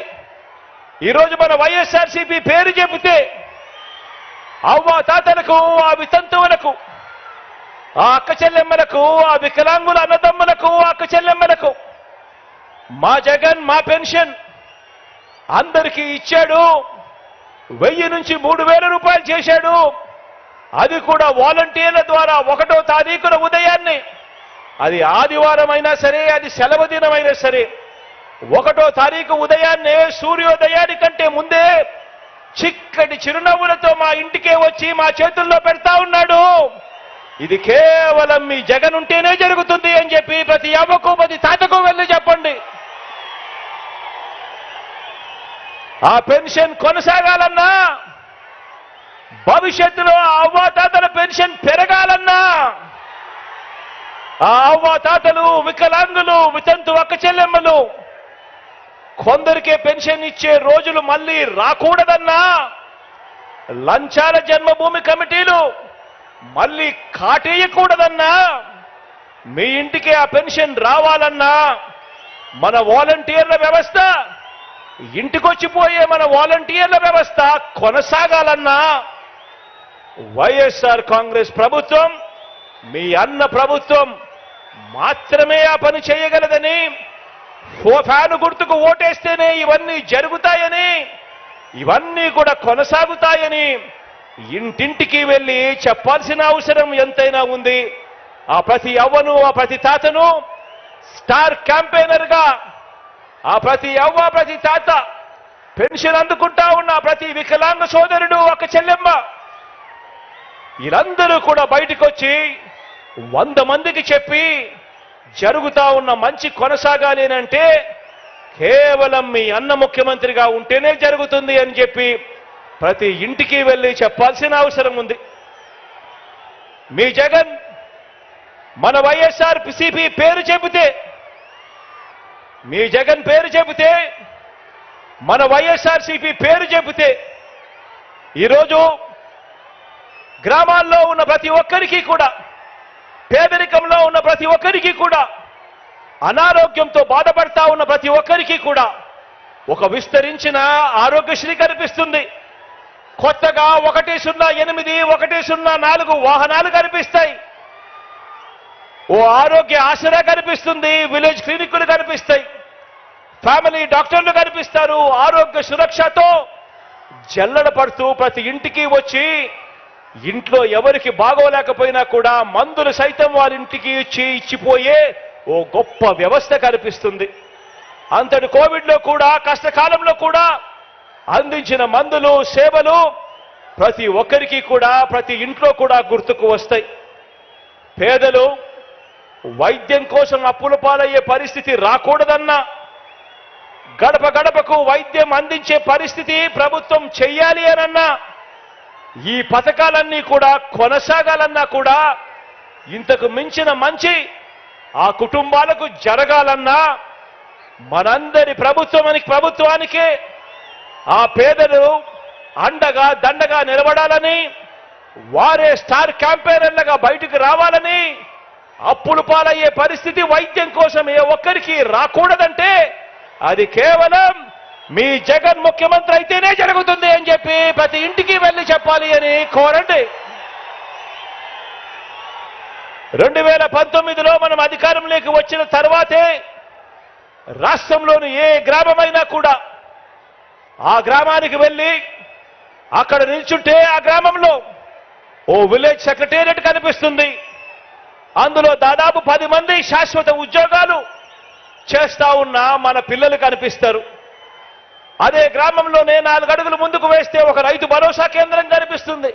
ఈరోజు మన వైఎస్ఆర్సీపీ పేరు చెబితే అవ్వ తాతలకు, ఆ వితంతువులకు, ఆ అక్క చెల్లెమ్మలకు, ఆ వికలాంగుల అన్నదమ్ములకు, అక్క చెల్లెమ్మలకు మా జగన్ మా పెన్షన్ అందరికీ ఇచ్చాడు, 1000 నుంచి 3000 రూపాయలు చేశాడు. అది కూడా వాలంటీర్ల ద్వారా 1వ తారీఖున ఉదయాన్నే, అది ఆదివారం అయినా సరే, అది సెలవు దినమైనా సరే, 1వ తారీఖు ఉదయాన్నే సూర్యోదయానికంటే ముందే చిక్కటి చిరునవ్వులతో మా ఇంటికే వచ్చి మా చేతుల్లో పెడతా ఉన్నాడు. ఇది కేవలం మీ జగన్ ఉంటేనే జరుగుతుంది అని చెప్పి ప్రతి అవ్వకు ప్రతి తాతకు వెళ్ళి చెప్పండి. ఆ పెన్షన్ కొనసాగాలన్నా, భవిష్యత్తులో ఆ అవ్వాతాతల పెన్షన్ పెరగాలన్నా, ఆ అవ్వాతాతలు, వికలాంగులు, వితంతు అక్క చెల్లెమ్మలు కొందరికే పెన్షన్ ఇచ్చే రోజులు మళ్ళీ రాకూడదన్నా, లంచాల జన్మభూమి కమిటీలు మళ్ళీ కాటేయకూడదన్నా, మీ ఇంటికి ఆ పెన్షన్ రావాలన్నా, మన వాలంటీర్ల వ్యవస్థ, ఇంటికొచ్చిపోయే మన వాలంటీర్ల వ్యవస్థ కొనసాగాలన్నా వైఎస్ఆర్ కాంగ్రెస్ ప్రభుత్వం, మీ అన్న ప్రభుత్వం మాత్రమే ఆ పని చేయగలదని, ఫ్యాను గుర్తుకు ఓటేస్తేనే ఇవన్నీ జరుగుతాయని ఇవన్నీ కూడా కొనసాగుతాయని ఇంటింటికి వెళ్ళి చెప్పాల్సిన అవసరం ఎంతైనా ఉంది. ఆ ప్రతి అవ్వను, ఆ ప్రతి తాతను స్టార్ క్యాంపెయినర్గా, ఆ ప్రతి అవ్వ, ప్రతి తాత, పెన్షన్ అందుకుంటా ఉన్న ప్రతి వికలాంగ సోదరుడు, ఒక చెల్లెమ్మ, వీళ్ళందరూ కూడా బయటకు వచ్చి 100 మందికి చెప్పి జరుగుతా ఉన్న మంచి కొనసాగాలి అంటే కేవలం మీ అన్న ముఖ్యమంత్రిగా ఉంటేనే జరుగుతుంది అని చెప్పి ప్రతి ఇంటికి వెళ్ళి చెప్పాల్సిన అవసరం ఉంది. మీ జగన్ మన వైఎస్ఆర్ సిపి పేరు చెబితే, మీ జగన్ పేరు చెబితే, మన వైఎస్ఆర్ సిపి పేరు చెబితే ఈరోజు గ్రామాల్లో ఉన్న ప్రతి ఒక్కరికి కూడా, పేదరికంలో ఉన్న ప్రతి ఒక్కరికి కూడా, అనారోగ్యంతో బాధపడతా ఉన్న ప్రతి ఒక్కరికి కూడా ఒక విస్తరించిన ఆరోగ్యశ్రీ కనిపిస్తుంది. కొత్తగా 108, 104 వాహనాలు కనిపిస్తాయి. ఓ ఆరోగ్య ఆసరా కనిపిస్తుంది. విలేజ్ క్లినిక్లు కనిపిస్తాయి. ఫ్యామిలీ డాక్టర్లు కనిపిస్తారు. ఆరోగ్య సురక్షతో జల్లడ పడుతూ ప్రతి ఇంటికి వచ్చి ఇంట్లో ఎవరికి బాగోలేకపోయినా కూడా మందులు సైతం వారింటికి ఇచ్చిపోయే ఓ గొప్ప వ్యవస్థ కనిపిస్తుంది. అంతటి కోవిడ్లో కూడా, కష్టకాలంలో కూడా అందించిన మందులు, సేవలు ప్రతి ఒక్కరికి కూడా, ప్రతి ఇంట్లో కూడా గుర్తుకు వస్తాయి. పేదలు వైద్యం కోసం అప్పుల పాలయ్యే పరిస్థితి రాకూడదన్నా, గడప గడపకు వైద్యం అందించే పరిస్థితి ప్రభుత్వం చెయ్యాలి అనన్నా, ఈ పథకాలన్నీ కూడా కొనసాగాలన్నా కూడా, ఇంతకు మించిన మంచి ఆ కుటుంబాలకు జరగాలన్నా మనందరి ప్రభుత్వానికి ఆ పేదలు అండగా దండగా నిలబడాలని, వారే స్టార్ క్యాంపెయినర్లుగా బయటకు రావాలని, అప్పులు పాలయ్యే పరిస్థితి వైద్యం కోసం ఏ ఒక్కరికి రాకూడదంటే అది కేవలం మీ జగన్ ముఖ్యమంత్రి అయితేనే జరుగుతుంది అని చెప్పి ప్రతి ఇంటికి వెళ్ళి చెప్పాలి అని కోరండి. 2019లో మనం అధికారంలోకి వచ్చిన తర్వాతే రాష్ట్రంలోని ఏ గ్రామమైనా కూడా ఆ గ్రామానికి వెళ్ళి అక్కడ నిల్చుంటే ఆ గ్రామంలో ఓ విలేజ్ సెక్రటేరియట్ కనిపిస్తుంది. అందులో దాదాపు 10 మంది శాశ్వత ఉద్యోగాలు చేస్తా ఉన్న మన పిల్లలు కనిపిస్తారు. అదే గ్రామంలోనే 4 అడుగులు ముందుకు వేస్తే ఒక రైతు భరోసా కేంద్రం కనిపిస్తుంది.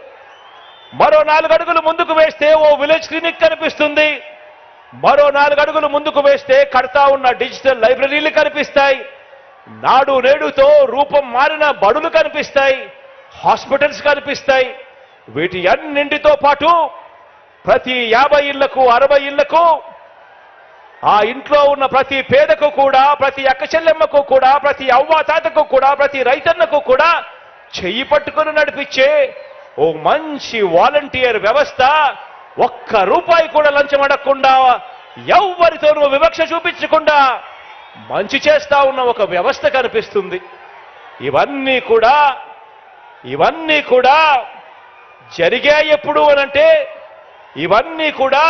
మరో 4 అడుగులు ముందుకు వేస్తే ఓ విలేజ్ క్లినిక్ కనిపిస్తుంది. మరో 4 అడుగులు ముందుకు వేస్తే కడతా ఉన్న డిజిటల్ లైబ్రరీలు కనిపిస్తాయి. నాడు నేడుతో రూపం మారిన బడులు కనిపిస్తాయి. హాస్పిటల్స్ కనిపిస్తాయి. వీటి అన్నింటితో పాటు ప్రతి 50 ఇళ్లకు, 60 ఇళ్లకు ఆ ఇంట్లో ఉన్న ప్రతి పేదకు కూడా, ప్రతి అక్క చెల్లెమ్మకు కూడా, ప్రతి అవ్వ తాతకు కూడా, ప్రతి రైతన్నకు కూడా చెయ్యి పట్టుకుని నడిపించే ఓ మంచి వాలంటీర్ వ్యవస్థ, ₹1 కూడా లంచం అడగకుండా, ఎవ్వరితోనూ వివక్ష చూపించకుండా మంచి చేస్తా ఉన్న ఒక వ్యవస్థ కనిపిస్తుంది. ఇవన్నీ కూడా జరిగాయి ఎప్పుడు అనంటే, ఇవన్నీ కూడా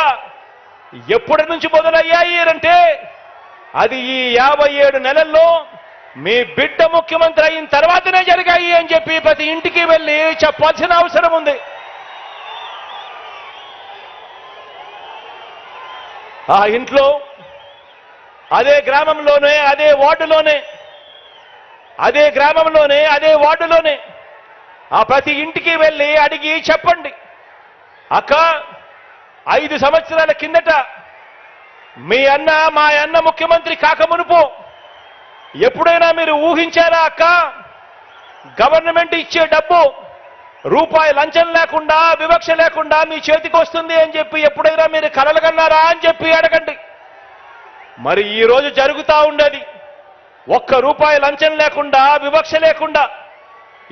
ఎప్పటి నుంచి మొదలయ్యాయి అంటే అది ఈ 57 నెలల్లో మీ బిడ్డ ముఖ్యమంత్రి అయిన తర్వాతనే జరిగాయి అని చెప్పి ప్రతి ఇంటికి వెళ్ళి చెప్పాల్సిన అవసరం ఉంది. ఆ ఇంట్లో, అదే గ్రామంలోనే, అదే వార్డులోనే ఆ ప్రతి ఇంటికి వెళ్ళి అడిగి చెప్పండి, అక్క 5 సంవత్సరాల కిందట మా అన్న ముఖ్యమంత్రి కాకమునుపు ఎప్పుడైనా మీరు ఊహించారా అక్క? గవర్నమెంట్ ఇచ్చే డబ్బు రూపాయి లంచం లేకుండా, వివక్ష లేకుండా మీ చేతికి వస్తుంది అని చెప్పి ఎప్పుడైనా మీరు కలలుగన్నారా అని చెప్పి అడగండి. మరి ఈ రోజు జరుగుతా ఉండేది ₹1 లంచం లేకుండా, వివక్ష లేకుండా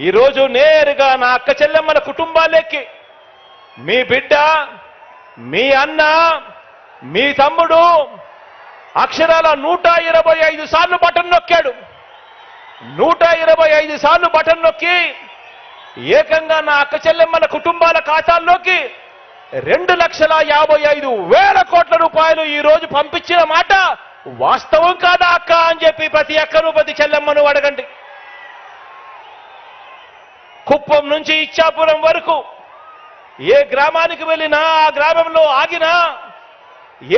ఈరోజు నేరుగా నా అక్క చెల్లెమ్మల కుటుంబాలకి మీ బిడ్డ, మీ అన్న, మీ తమ్ముడు అక్షరాల 125 సార్లు బటన్ నొక్కాడు. 125 సార్లు బటన్ నొక్కి ఏకంగా నా అక్క చెల్లెమ్మల కుటుంబాల ఖాతాల్లోకి 2,55,000 కోట్ల రూపాయలు ఈ రోజు పంపించిన మాట వాస్తవం కాదా అక్క అని చెప్పి ప్రతి అక్కను, ప్రతి చెల్లెమ్మను అడగండి. కుప్పం నుంచి ఇచ్చాపురం వరకు ఏ గ్రామానికి వెళ్ళినా ఆ గ్రామంలో ఆగినా,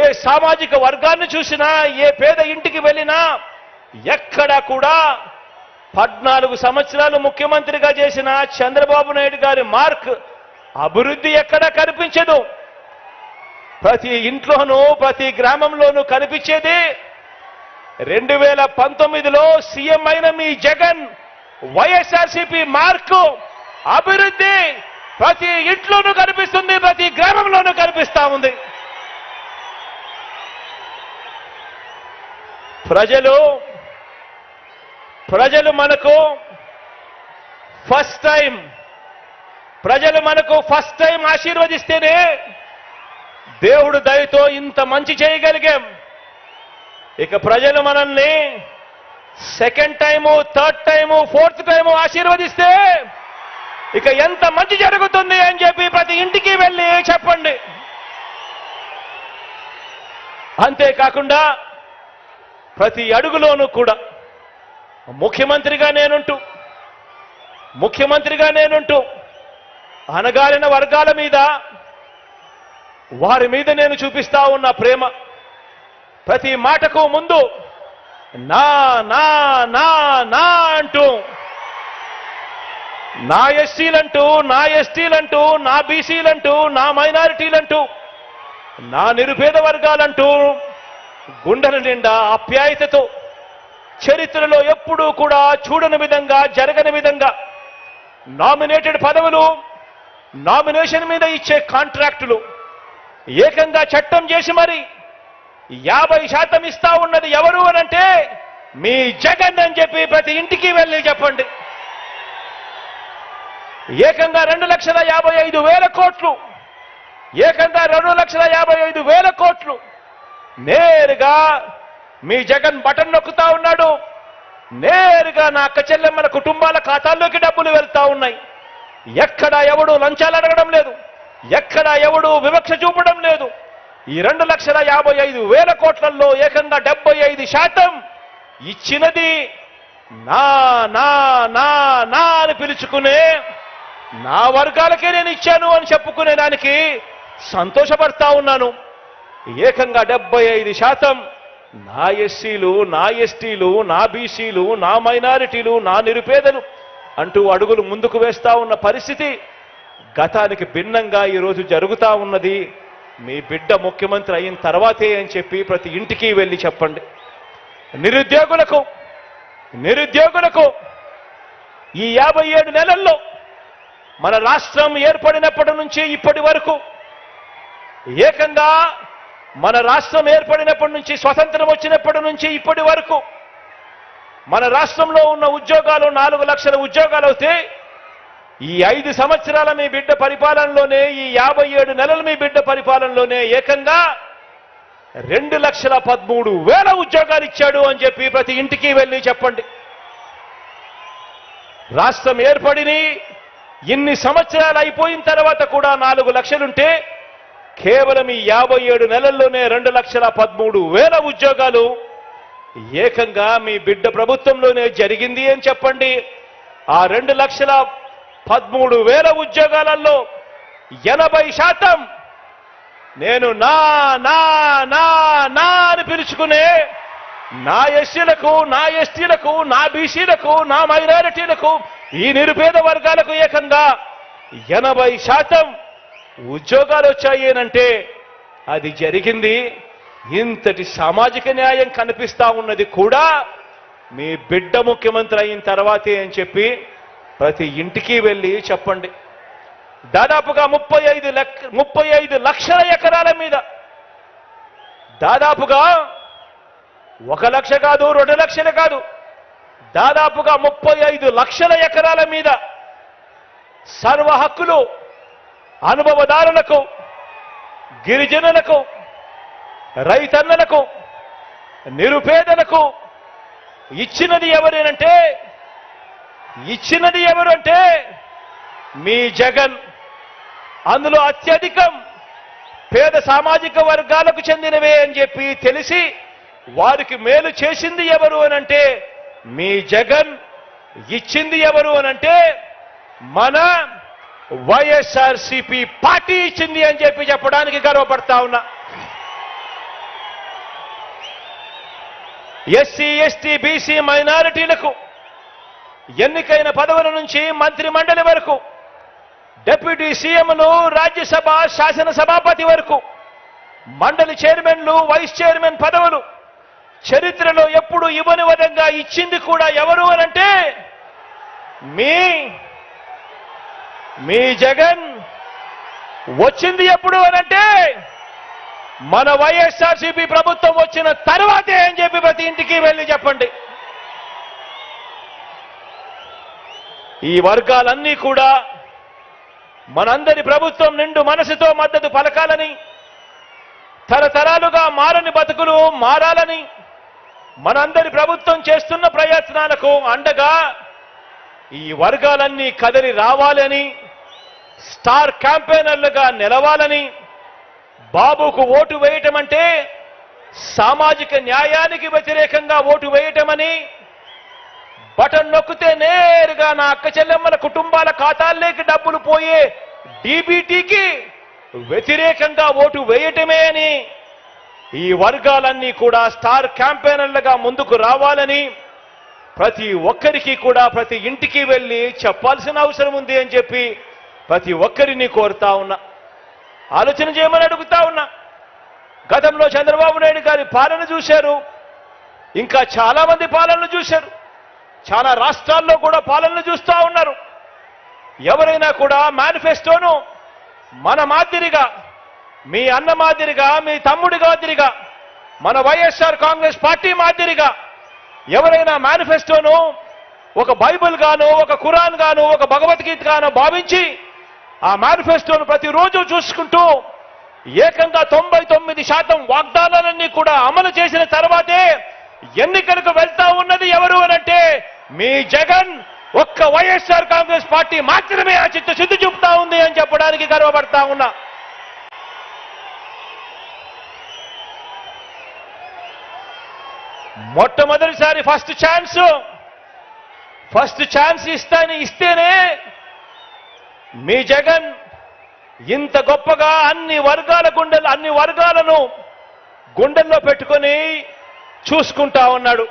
ఏ సామాజిక వర్గాన్ని చూసినా, ఏ పేద ఇంటికి వెళ్ళినా ఎక్కడా కూడా 14 సంవత్సరాలు ముఖ్యమంత్రిగా చేసిన చంద్రబాబు నాయుడు గారి మార్క్ అభివృద్ధి ఎక్కడా కనిపించదు. ప్రతి ఇంట్లోనూ ప్రతి గ్రామంలోనూ కనిపించేది 2019లో సీఎం అయిన మీ జగన్ వైఎస్ఆర్సీపీ మార్కు అభివృద్ధి ప్రతి ఇంట్లోనూ కనిపిస్తుంది, ప్రతి గ్రామంలోనూ కనిపిస్తా ఉంది. ప్రజలు మనకు ఫస్ట్ టైం ఆశీర్వదిస్తేనే దేవుడు దయతో ఇంత మంచి చేయగలిగాం. ఇక ప్రజలు మనల్ని second time, third time, fourth time ఆశీర్వదిస్తే ఇక ఎంత మంచి జరుగుతుంది అని చెప్పి ప్రతి ఇంటికి వెళ్ళి చెప్పండి. అంతేకాకుండా ప్రతి అడుగులోనూ కూడా ముఖ్యమంత్రిగా నేనుంటూ అణగారిన వర్గాల మీద, వారి మీద నేను చూపిస్తా ఉన్న ప్రేమ, ప్రతి మాటకు ముందు నా నా నా నా అంటూ, నా ఎస్సీలంటూ, నా ఎస్టీలంటూ, నా బీసీలంటూ, నా మైనారిటీలంటూ, నా నిరుపేద వర్గాలంటూ గుండెల నిండా ఆప్యాయతతో, చరిత్రలో ఎప్పుడూ కూడా చూడని విధంగా, జరగని విధంగా నామినేటెడ్ పదవులు, నామినేషన్ మీద ఇచ్చే కాంట్రాక్టులు ఏకంగా చట్టం చేసి మరి 50% ఇస్తా ఉన్నది ఎవరు అనంటే మీ జగన్ అని చెప్పి ప్రతి ఇంటికి వెళ్ళి చెప్పండి. ఏకంగా 2,55,000 కోట్లు, ఏకంగా 2,55,000 కోట్లు నేరుగా మీ జగన్ బటన్ నొక్కుతా ఉన్నాడు. నేరుగా నా అక్క చెల్లెమ్మల కుటుంబాల ఖాతాల్లోకి డబ్బులు వెళ్తా ఉన్నాయి. ఎక్కడా ఎవడు లంచాలు అడగడం లేదు, ఎక్కడా ఎవడు వివక్ష చూపడం లేదు. ఈ 2,55,000 కోట్లలో ఏకంగా 75% ఇచ్చినది నా నా నా నా అని పిలుచుకునే నా వర్గాలకే నేను ఇచ్చాను అని చెప్పుకునే దానికి సంతోషపడతా ఉన్నాను. ఏకంగా 75% నా ఎస్సీలు, నా ఎస్టీలు, నా బీసీలు, నా మైనారిటీలు, నా నిరుపేదలు అంటూ అడుగులు ముందుకు వేస్తా ఉన్న పరిస్థితి గతానికి భిన్నంగా ఈరోజు జరుగుతా ఉన్నది మీ బిడ్డ ముఖ్యమంత్రి అయిన తర్వాతే అని చెప్పి ప్రతి ఇంటికి వెళ్ళి చెప్పండి. నిరుద్యోగులకు ఈ 57 నెలల్లో మన రాష్ట్రం ఏర్పడినప్పటి నుంచి ఇప్పటి వరకు, ఏకంగా మన రాష్ట్రం ఏర్పడినప్పటి నుంచి, స్వతంత్రం వచ్చినప్పటి నుంచి ఇప్పటి వరకు మన రాష్ట్రంలో ఉన్న ఉద్యోగాలు 4 లక్షల ఉద్యోగాలు అవుతే, ఈ 5 సంవత్సరాల మీ బిడ్డ పరిపాలనలోనే, ఈ 57 నెలలు మీ బిడ్డ పరిపాలనలోనే ఏకంగా 2,13,000 ఉద్యోగాలు ఇచ్చాడు అని చెప్పి ప్రతి ఇంటికి వెళ్ళి చెప్పండి. రాష్ట్రం ఏర్పడిని ఇన్ని సంవత్సరాలు అయిపోయిన తర్వాత కూడా 4 లక్షలుంటే కేవలం ఈ 57 నెలల్లోనే 2,13,000 ఉద్యోగాలు ఏకంగా మీ బిడ్డ ప్రభుత్వంలోనే జరిగింది అని చెప్పండి. ఆ 2,13,000 ఉద్యోగాలలో 80% నేను నా నా నా నా అని పిలుచుకునే నా ఎస్సీలకు, నా ఎస్టీలకు, నా బీసీలకు, నా మైనారిటీలకు, ఈ నిరుపేద వర్గాలకు ఏకంగా 80% ఉద్యోగాలు వచ్చాయి అంటే అది జరిగింది. ఇంతటి సామాజిక న్యాయం కనిపిస్తా ఉన్నది కూడా మీ బిడ్డ ముఖ్యమంత్రి అయిన తర్వాతే అని చెప్పి ప్రతి ఇంటికి వెళ్ళి చెప్పండి. దాదాపుగా 35 లక్షల ఎకరాల మీద, దాదాపుగా 1 లక్ష కాదు, 2 లక్షలు కాదు, దాదాపుగా 35 లక్షల ఎకరాల మీద సర్వ హక్కులు అనుభవదారులకు, గిరిజనులకు, రైతన్నలకు, నిరుపేదలకు ఇచ్చినది ఎవరు అంటే మీ జగన్. అందులో అత్యధికం పేద సామాజిక వర్గాలకు చెందినవే అని చెప్పి తెలిసి వారికి మేలు చేసింది ఎవరు అనంటే మీ జగన్. ఇచ్చింది ఎవరు అనంటే మన వైఎస్ఆర్సీపీ పార్టీ ఇచ్చింది అని చెప్పడానికి గర్వపడతా ఉన్నా. ఎస్సీ, ఎస్టీ, బీసీ, మైనారిటీలకు ఎన్నికైన పదవుల నుంచి మంత్రి మండలి వరకు, డిప్యూటీ సీఎంలు, రాజ్యసభ శాసనసభాపతి వరకు, మండలి చైర్మన్లు, వైస్ చైర్మన్ పదవులు చరిత్రలో ఎప్పుడు ఇవ్వని విధంగా ఇచ్చింది కూడా ఎవరు అనంటే మీ జగన్. వచ్చింది ఎప్పుడు అనంటే మన వైఎస్ఆర్సీపీ ప్రభుత్వం వచ్చిన తర్వాతే అని చెప్పి ప్రతి ఇంటికి వెళ్ళి చెప్పండి. ఈ వర్గాలన్నీ కూడా మనందరి ప్రభుత్వం నిండు మనసుతో మద్దతు పలకాలని, తరతరాలుగా మారని బతుకులు మారాలని, మనందరి ప్రభుత్వం చేస్తున్న ప్రయత్నాలకు అండగా ఈ వర్గాలన్నీ కదలి రావాలని, స్టార్ క్యాంపెయినర్లుగా నిలవాలని, బాబుకు ఓటు వేయటం అంటే సామాజిక న్యాయానికి వ్యతిరేకంగా ఓటు వేయటమని, బటన్ నొక్కితే నేరుగా నా అక్క చెల్లెమ్మల కుటుంబాల ఖాతాల్లోకి డబ్బులు పోయే డీబీటీకి వ్యతిరేకంగా ఓటు వేయటమే అని ఈ వర్గాలన్నీ కూడా స్టార్ క్యాంపెయినర్లుగా ముందుకు రావాలని ప్రతి ఒక్కరికి కూడా ప్రతి ఇంటికి వెళ్ళి చెప్పాల్సిన అవసరం ఉంది అని చెప్పి ప్రతి ఒక్కరిని కోరుతా ఉన్నా. ఆలోచన చేయమని అడుగుతా ఉన్నా. గతంలో చంద్రబాబు నాయుడు గారి పాలన చూశారు, ఇంకా చాలా మంది పాలనలు చూశారు, చాలా రాష్ట్రాల్లో కూడా పాలనలు చూస్తూ ఉన్నారు. ఎవరైనా కూడా మేనిఫెస్టోను మన మాదిరిగా, మీ అన్న మాదిరిగా, మీ తమ్ముడి మాదిరిగా, మన వైఎస్ఆర్ కాంగ్రెస్ పార్టీ మాదిరిగా ఎవరైనా మేనిఫెస్టోను ఒక బైబిల్ గాను, ఒక ఖురాన్ గాను, ఒక భగవద్గీత గాను భావించి ఆ మేనిఫెస్టోను ప్రతిరోజు చూసుకుంటూ ఏకంగా 99% వాగ్దానాలన్నీ కూడా అమలు చేసిన తర్వాతే ఎన్నికలకు వెళ్తా ఉన్నది ఎవరు అనంటే మీ జగన్. ఒక్క వైఎస్ఆర్ కాంగ్రెస్ పార్టీ మాత్రమే ఆ చిత్తశుద్ధి చూపుతా ఉంది అని చెప్పడానికి గర్వపడతా ఉన్నా. మొట్టమొదటిసారి ఫస్ట్ ఛాన్స్ ఇస్తేనే మీ జగన్ ఇంత గొప్పగా అన్ని వర్గాలను గుండెల్లో పెట్టుకొని చూసుకుంటా ఉన్నాడు.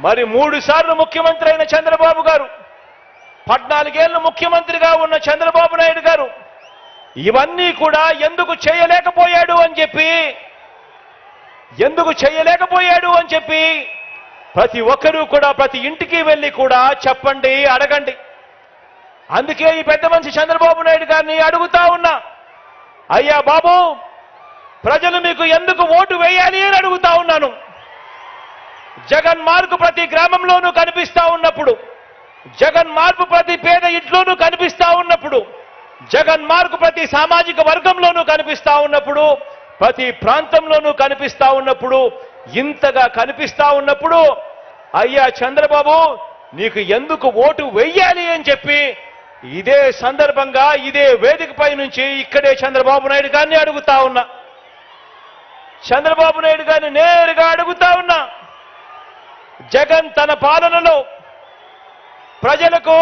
మరి 3 సార్లు ముఖ్యమంత్రి అయిన చంద్రబాబు గారు, 14 ఏళ్లు ముఖ్యమంత్రిగా ఉన్న చంద్రబాబు నాయుడు గారు ఇవన్నీ కూడా ఎందుకు చేయలేకపోయాడు అని చెప్పి ప్రతి ఒక్కరూ కూడా ప్రతి ఇంటికి వెళ్ళి కూడా చెప్పండి, అడగండి. అందుకే ఈ పెద్ద మనిషి చంద్రబాబు నాయుడు గారిని అడుగుతా ఉన్నా, అయ్యా బాబు, ప్రజలు మీకు ఎందుకు ఓటు వేయాలి అని అడుగుతా ఉన్నాను. జగన్ మార్పు ప్రతి గ్రామంలోనూ కనిపిస్తా ఉన్నప్పుడు, జగన్ మార్పు ప్రతి పేద ఇంట్లోనూ కనిపిస్తా ఉన్నప్పుడు, జగన్ మార్పు ప్రతి సామాజిక వర్గంలోనూ కనిపిస్తా ఉన్నప్పుడు, ప్రతి ప్రాంతంలోనూ కనిపిస్తా ఉన్నప్పుడు, ఇంతగా కనిపిస్తా ఉన్నప్పుడు అయ్యా చంద్రబాబు నీకు ఎందుకు ఓటు వెయ్యాలి అని చెప్పి ఇదే సందర్భంగా ఇదే వేదికపై నుంచి ఇక్కడే చంద్రబాబు నాయుడు గారిని అడుగుతా ఉన్నా. చంద్రబాబు నాయుడు గారిని నేరుగా అడుగుతా ఉన్నా, జగన్ తన పాలనలో ప్రజలకు,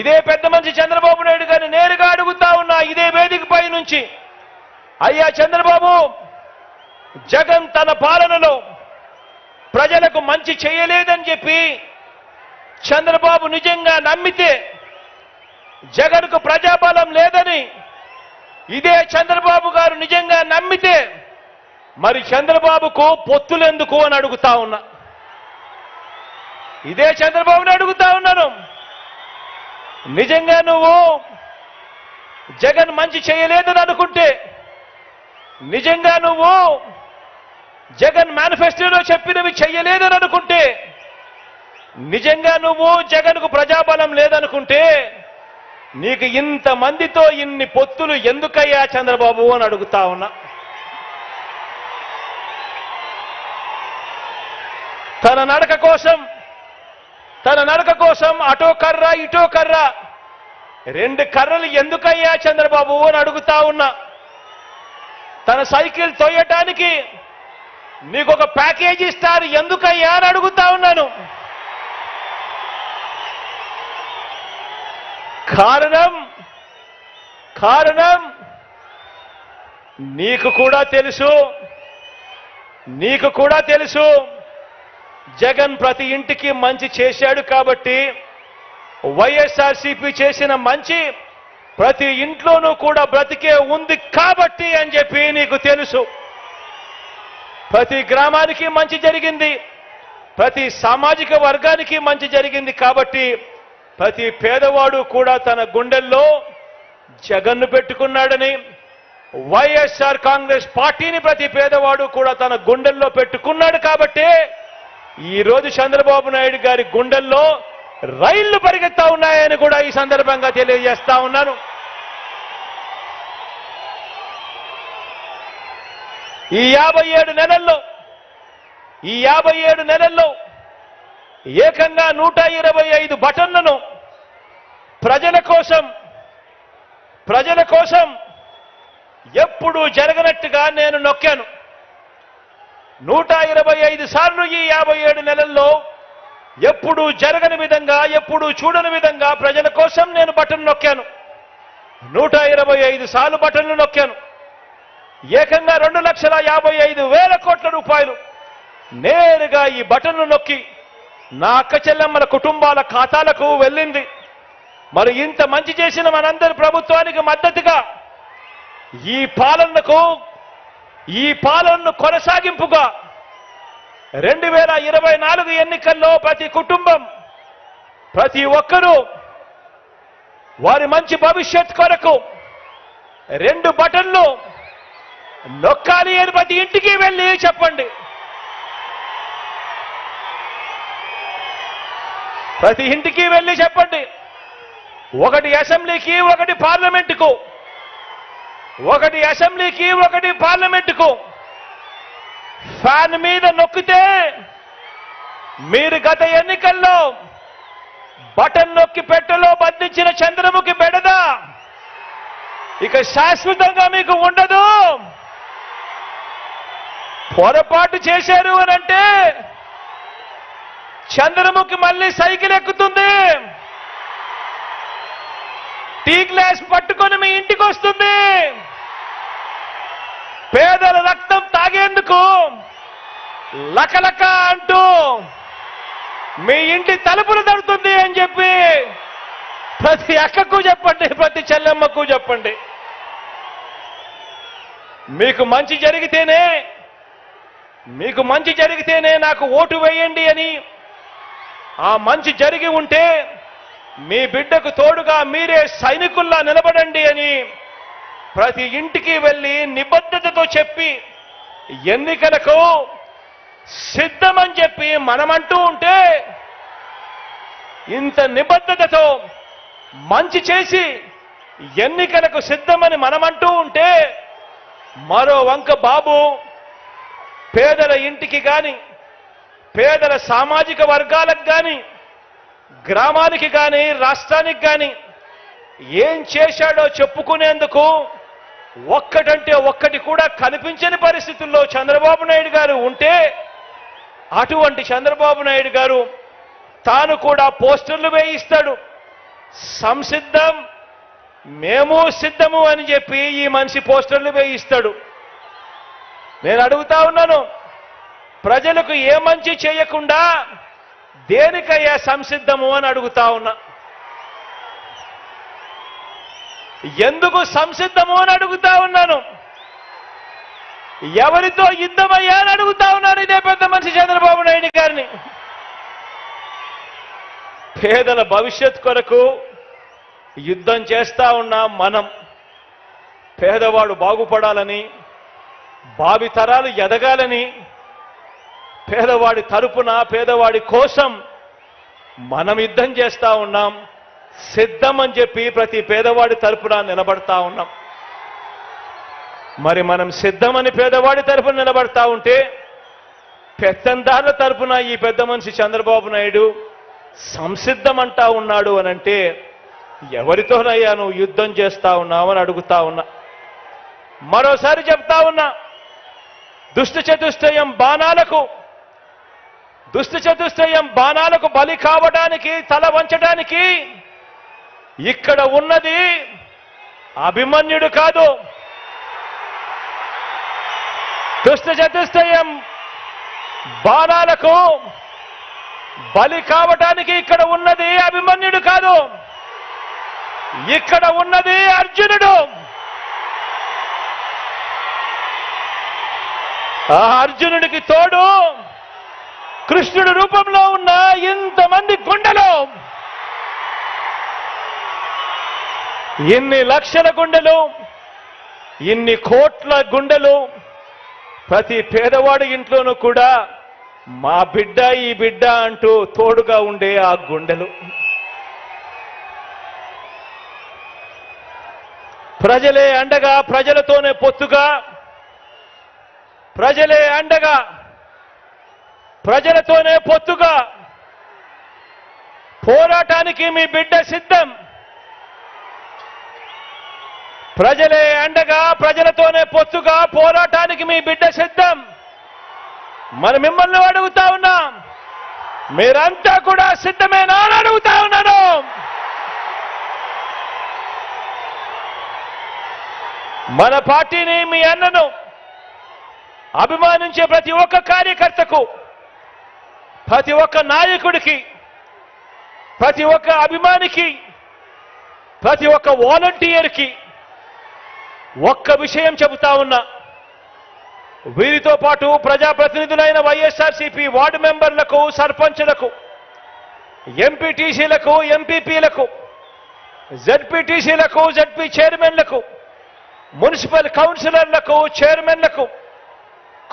ఇదే పెద్ద మనిషి చంద్రబాబు నాయుడు గారిని నేరుగా అడుగుతా ఉన్నా ఇదే వేదికపై నుంచి, అయ్యా చంద్రబాబు, జగన్ తన పాలనలో ప్రజలకు మంచి చేయలేదని చెప్పి చంద్రబాబు నిజంగా నమ్మితే, జగన్కు ప్రజాబలం లేదని ఇదే చంద్రబాబు గారు నిజంగా నమ్మితే మరి చంద్రబాబుకు పొత్తులెందుకు అని అడుగుతా ఉన్నా. ఇదే చంద్రబాబుని అడుగుతా ఉన్నాను, నిజంగా నువ్వు జగన్ మంచి చేయలేదని అనుకుంటే, నిజంగా నువ్వు జగన్ మేనిఫెస్టోలో చెప్పినవి చెయ్యలేదని అనుకుంటే, నిజంగా నువ్వు జగన్కు ప్రజాబలం లేదనుకుంటే నీకు ఇంతమందితో ఇన్ని పొత్తులు ఎందుకయ్యా చంద్రబాబు అని అడుగుతా ఉన్నా. తన నడక కోసం అటో కర్ర ఇటో కర్ర, 2 కర్రలు ఎందుకయ్యా చంద్రబాబు అని అడుగుతా ఉన్నా. తన సైకిల్ తోయటానికి నీకు ఒక ప్యాకేజీ ఇస్తారు ఎందుకయ్యా అని అడుగుతా ఉన్నాను. కారణం కారణం నీకు కూడా తెలుసు జగన్ ప్రతి ఇంటికి మంచి చేశాడు కాబట్టి, వైఎస్ఆర్సీపీ చేసిన మంచి ప్రతి ఇంట్లోనూ కూడా బ్రతికే ఉంది కాబట్టి అని చెప్పి నీకు తెలుసు. ప్రతి గ్రామానికి మంచి జరిగింది, ప్రతి సామాజిక వర్గానికి మంచి జరిగింది కాబట్టి ప్రతి పేదవాడు కూడా తన గుండెల్లో జగన్ను పెట్టుకున్నాడని, వైఎస్ఆర్ కాంగ్రెస్ పార్టీని ప్రతి పేదవాడు కూడా తన గుండెల్లో పెట్టుకున్నాడు కాబట్టి ఈ రోజు చంద్రబాబు నాయుడు గారి గుండెల్లో రైళ్లు పరిగెత్తా ఉన్నాయని కూడా ఈ సందర్భంగా తెలియజేస్తా ఉన్నాను. ఈ 57 నెలల్లో ఏకంగా 125 బటన్లను ప్రజల కోసం ఎప్పుడు జరగనట్టుగా నేను నొక్కాను. 125 సార్లు ఈ 57 నెలల్లో ఎప్పుడు జరగని విధంగా, ఎప్పుడు చూడని విధంగా ప్రజల కోసం నేను బటన్ నొక్కాను. 125 సార్లు బటన్లు నొక్కాను. ఏకంగా 2,55,000 కోట్ల రూపాయలు నేరుగా ఈ బటన్లు నొక్కి నా అక్క చెల్లెమ్మల కుటుంబాల ఖాతాలకు వెళ్ళింది. మరి ఇంత మంచి చేసిన మనందరి ప్రభుత్వానికి మద్దతుగా ఈ పాలనను కొనసాగింపుగా 2024 ఎన్నికల్లో ప్రతి కుటుంబం, ప్రతి ఒక్కరూ వారి మంచి భవిష్యత్ కొరకు 2 బటన్లు నొక్కాలి అని ప్రతి ఇంటికి వెళ్ళి చెప్పండి. ప్రతి ఇంటికి వెళ్ళి చెప్పండి. ఒకటి అసెంబ్లీకి, ఒకటి పార్లమెంటుకు, ఒకటి పార్లమెంటుకు ఫ్యాన్ మీద నొక్కితే మీరు గత ఎన్నికల్లో బటన్ నొక్కి పెట్టెలో బంధించిన చంద్రముఖి బెడద ఇక శాశ్వతంగా మీకు ఉండదు. పొరపాటు చేశారు అనంటే చంద్రముఖి మళ్ళీ సైకిల్ ఎక్కుతుంది, టీ గ్లాస్ పట్టుకొని మీ ఇంటికి వస్తుంది, పేదల రక్తం తాగేందుకు లకలక అంటూ మీ ఇంటి తలుపులు తడుతుంది అని చెప్పి ప్రతి అక్కకు చెప్పండి, ప్రతి చెల్లెమ్మకు చెప్పండి. మీకు మంచి జరిగితేనే నాకు ఓటు వేయండి అని, ఆ మంచి జరిగి ఉంటే మీ బిడ్డకు తోడుగా మీరే సైనికుల్లా నిలబడండి అని ప్రతి ఇంటికి వెళ్ళి నిబద్ధతతో చెప్పి ఎన్నికలకు సిద్ధమని చెప్పి మనమంటూ ఉంటే, ఇంత నిబద్ధతతో మంచి చేసి ఎన్నికలకు సిద్ధమని మనమంటూ ఉంటే, మరో వంక బాబు పేదల ఇంటికి కానీ, పేదల సామాజిక వర్గాలకు కానీ, గ్రామానికి కానీ, రాష్ట్రానికి కానీ ఏం చేశాడో చెప్పుకునేందుకు ఒక్కటంటే ఒక్కటి కూడా కనిపించని పరిస్థితుల్లో చంద్రబాబు నాయుడు గారు ఉంటే, అటువంటి చంద్రబాబు నాయుడు గారు తాను కూడా పోస్టర్లు వేయిస్తాడు. సంసిద్ధం, మేము సిద్ధము అని చెప్పి ఈ మనిషి పోస్టర్లు వేయిస్తాడు. నేను అడుగుతా ఉన్నాను, ప్రజలకు ఏ మంచి చేయకుండా దేనికయ్యా సంసిద్ధము అని అడుగుతా ఉన్నా. ఎందుకు సంసిద్ధము అని అడుగుతా ఉన్నాను. ఎవరితో యుద్ధమయ్యా అని అడుగుతా ఉన్నాను ఇదే పెద్ద మనిషి చంద్రబాబు నాయుడు గారిని. పేదల భవిష్యత్ కొరకు యుద్ధం చేస్తా ఉన్నాం మనం. పేదవాడు బాగుపడాలని, భావితరాలు ఎదగాలని, పేదవాడి తరపున, పేదవాడి కోసం మనం యుద్ధం చేస్తా ఉన్నాం. సిద్ధం అని చెప్పి ప్రతి పేదవాడి తరపున నిలబడతా ఉన్నాం. మరి మనం సిద్ధమని పేదవాడి తరపున నిలబడతా ఉంటే, పెత్తందారుల తరపున ఈ పెద్ద మనిషి చంద్రబాబు నాయుడు సంసిద్ధం అంటా ఉన్నాడు అనంటే, ఎవరితోనయ్యా నువ్వు యుద్ధం చేస్తా ఉన్నావని అడుగుతా ఉన్నా. మరోసారి చెప్తా ఉన్నా, దుష్ట చతుష్టయం బాణాలకు బలి కావడానికి, తల వంచడానికి ఇక్కడ ఉన్నది అభిమన్యుడు కాదు. దుష్ట చతుష్టయం బాణాలకు బలి కావటానికి ఇక్కడ ఉన్నది అభిమన్యుడు కాదు, ఇక్కడ ఉన్నది అర్జునుడు. ఆ అర్జునుడికి తోడు కృష్ణుడి రూపంలో ఉన్న ఇంతమంది గుండెలు, ఇన్ని లక్షల గుండెలు, ఇన్ని కోట్ల గుండెలు, ప్రతి పేదవాడి ఇంట్లోనూ కూడా మా బిడ్డ ఈ బిడ్డ అంటూ తోడుగా ఉండే ఆ గుండెలు. ప్రజలే అండగా, ప్రజలతోనే పొత్తుగా, ప్రజలే అండగా, ప్రజలతోనే పొత్తుగా పోరాటానికి మీ బిడ్డ సిద్ధం. ప్రజలే అండగా, ప్రజలతోనే పొత్తుగా పోరాటానికి మీ బిడ్డ సిద్ధం. మరి మిమ్మల్ని అడుగుతా ఉన్నాం, మీరంతా కూడా సిద్ధమేనా అని అడుగుతా ఉన్నాను. మన పార్టీని, మీ అన్నను అభిమానించే ప్రతి ఒక్క కార్యకర్తకు, ప్రతి ఒక్క నాయకుడికి, ప్రతి ఒక్క అభిమానికి, ప్రతి ఒక్క వాలంటీర్కి ఒక్క విషయం చెబుతా ఉన్నా. వీరితో పాటు ప్రజాప్రతినిధులైన వైఎస్ఆర్సీపీ వార్డు మెంబర్లకు, సర్పంచులకు, ఎంపీటీసీలకు, ఎంపీపీలకు, జెడ్పీటీసీలకు, జెడ్పీ చైర్మన్లకు, మున్సిపల్ కౌన్సిలర్లకు, చైర్మన్లకు,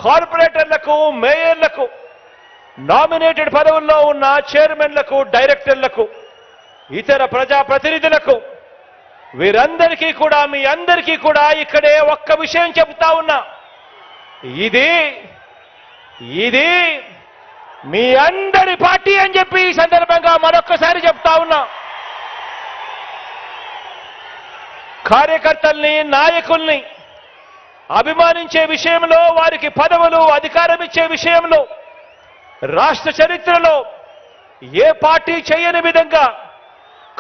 కార్పొరేటర్లకు, మేయర్లకు, నామినేటెడ్ పదవుల్లో ఉన్న చైర్మన్లకు, డైరెక్టర్లకు, ఇతర ప్రజాప్రతినిధులకు, వీరందరికీ కూడా, మీ అందరికీ కూడా ఇక్కడే ఒక్క విషయం చెబుతా ఉన్నా. ఇది మీ అందరి పార్టీ అని చెప్పి ఈ సందర్భంగా మరొక్కసారి చెప్తా ఉన్నా. కార్యకర్తల్ని, నాయకుల్ని అభిమానించే విషయంలో, వారికి పదవులు, అధికారం ఇచ్చే విషయంలో రాష్ట్ర చరిత్రలో ఏ పార్టీ చేయని విధంగా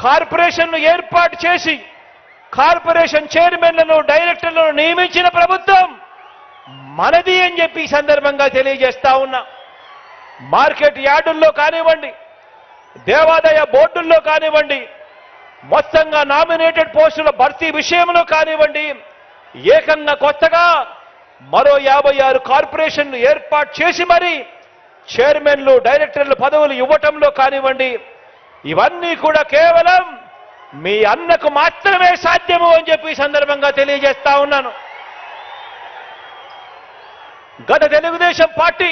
కార్పొరేషన్ను ఏర్పాటు చేసి కార్పొరేషన్ చైర్మన్లను, డైరెక్టర్లను నియమించిన ప్రభుత్వం మనది అని చెప్పి ఈ సందర్భంగా తెలియజేస్తా ఉన్నా. మార్కెట్ యార్డుల్లో కానివ్వండి, దేవాదాయ బోర్డుల్లో కానివ్వండి, మొత్తంగా నామినేటెడ్ పోస్టుల భర్తీ విషయంలో కానివ్వండి, ఏకంగా కొత్తగా మరో 56 కార్పొరేషన్లు ఏర్పాటు చేసి మరి చైర్మన్లు, డైరెక్టర్లు పదవులు ఇవ్వటంలో కానివ్వండి, ఇవన్నీ కూడా కేవలం మీ అన్నకు మాత్రమే సాధ్యము అని చెప్పి ఈ సందర్భంగా తెలియజేస్తా ఉన్నాను. గత తెలుగుదేశం పార్టీ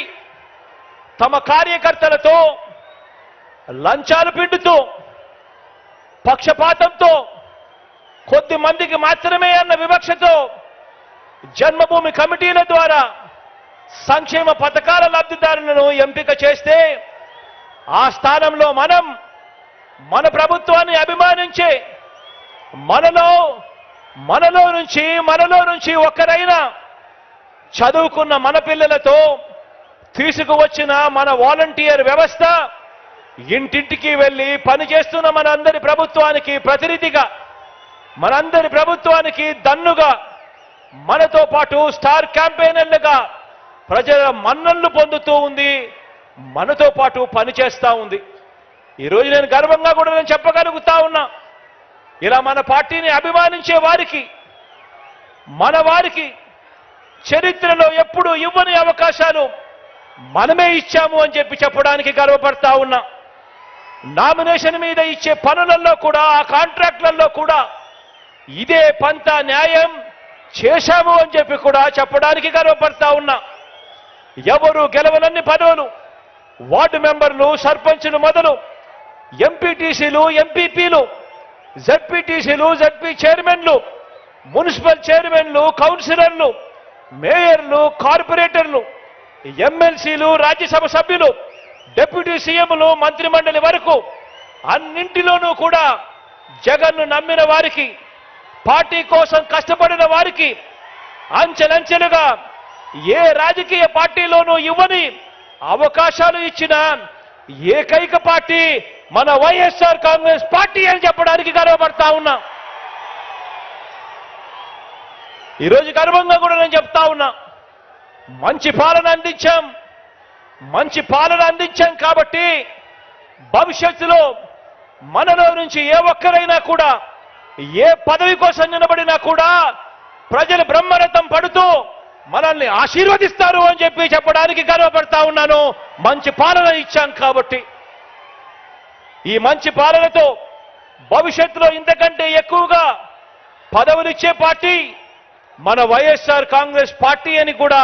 తమ కార్యకర్తలతో లంచాలు పిండుతూ, పక్షపాతంతో, కొద్ది మందికి మాత్రమే అన్న వివక్షతో జన్మభూమి కమిటీల ద్వారా సంక్షేమ పథకాల లబ్ధిదారులను ఎంపిక చేస్తే, ఆ స్థానంలో మన ప్రభుత్వాన్ని అభిమానించే మనలో నుంచి ఒక్కరైనా చదువుకున్న మన పిల్లలతో తీసుకువచ్చిన మన వాలంటీర్ వ్యవస్థ ఇంటింటికి వెళ్ళి పనిచేస్తున్న మనందరి ప్రభుత్వానికి ప్రతినిధిగా, మనందరి ప్రభుత్వానికి దన్నుగా, మనతో పాటు స్టార్ క్యాంపెయినర్లుగా ప్రజల మన్ననలు పొందుతూ ఉంది, మనతో పాటు పనిచేస్తూ ఉంది. ఈరోజు నేను గర్వంగా కూడా నేను చెప్పగలుగుతా ఉన్నా, ఇలా మన పార్టీని అభిమానించే వారికి, మన వారికి చరిత్రలో ఎప్పుడు ఇవ్వని అవకాశాలు మనమే ఇచ్చాము అని చెప్పి చెప్పడానికి గర్వపడతా ఉన్నా. నామినేషన్ మీద ఇచ్చే పనులలో కూడా, ఆ కాంట్రాక్ట్లలో కూడా ఇదే పంత న్యాయం చేశాము అని చెప్పి కూడా చెప్పడానికి గర్వపడతా ఉన్నా. ఎవరు గెలవనన్ని పదవులు వార్డు మెంబర్లు, సర్పంచులు మొదలు ఎంపీటీసీలు, ఎంపీపీలు, జెడ్పీటీసీలు, జెడ్పీ చైర్మన్లు, మున్సిపల్ చైర్మన్లు, కౌన్సిలర్లు, మేయర్లు, కార్పొరేటర్లు, ఎమ్మెల్సీలు, రాజ్యసభ సభ్యులు, డిప్యూటీ సీఎంలు, మంత్రిమండలి వరకు అన్నింటిలోనూ కూడా జగన్ను నమ్మిన వారికి, పార్టీ కోసం కష్టపడిన వారికి అంచెలంచెలుగా ఏ రాజకీయ పార్టీలోనూ ఇవ్వని అవకాశాలు ఇచ్చిన ఏకైక పార్టీ మన వైఎస్ఆర్ కాంగ్రెస్ పార్టీ అని చెప్పడానికి గర్వపడతా ఉన్నా. ఈరోజు గర్వంగా కూడా నేను చెప్తా ఉన్నా, మంచి పాలన అందించాం కాబట్టి భవిష్యత్తులో మనలో నుంచి ఏ ఒక్కరైనా కూడా ఏ పదవి కోసం నిలబడినా కూడా ప్రజలు బ్రహ్మరథం పడుతూ మనల్ని ఆశీర్వదిస్తారు అని చెప్పడానికి గర్వపడతా ఉన్నాను. మంచి పాలన ఇచ్చాం కాబట్టి ఈ మంచి పాలనతో భవిష్యత్తులో ఇంతకంటే ఎక్కువగా పదవులిచ్చే పార్టీ మన వైఎస్ఆర్ కాంగ్రెస్ పార్టీ అని కూడా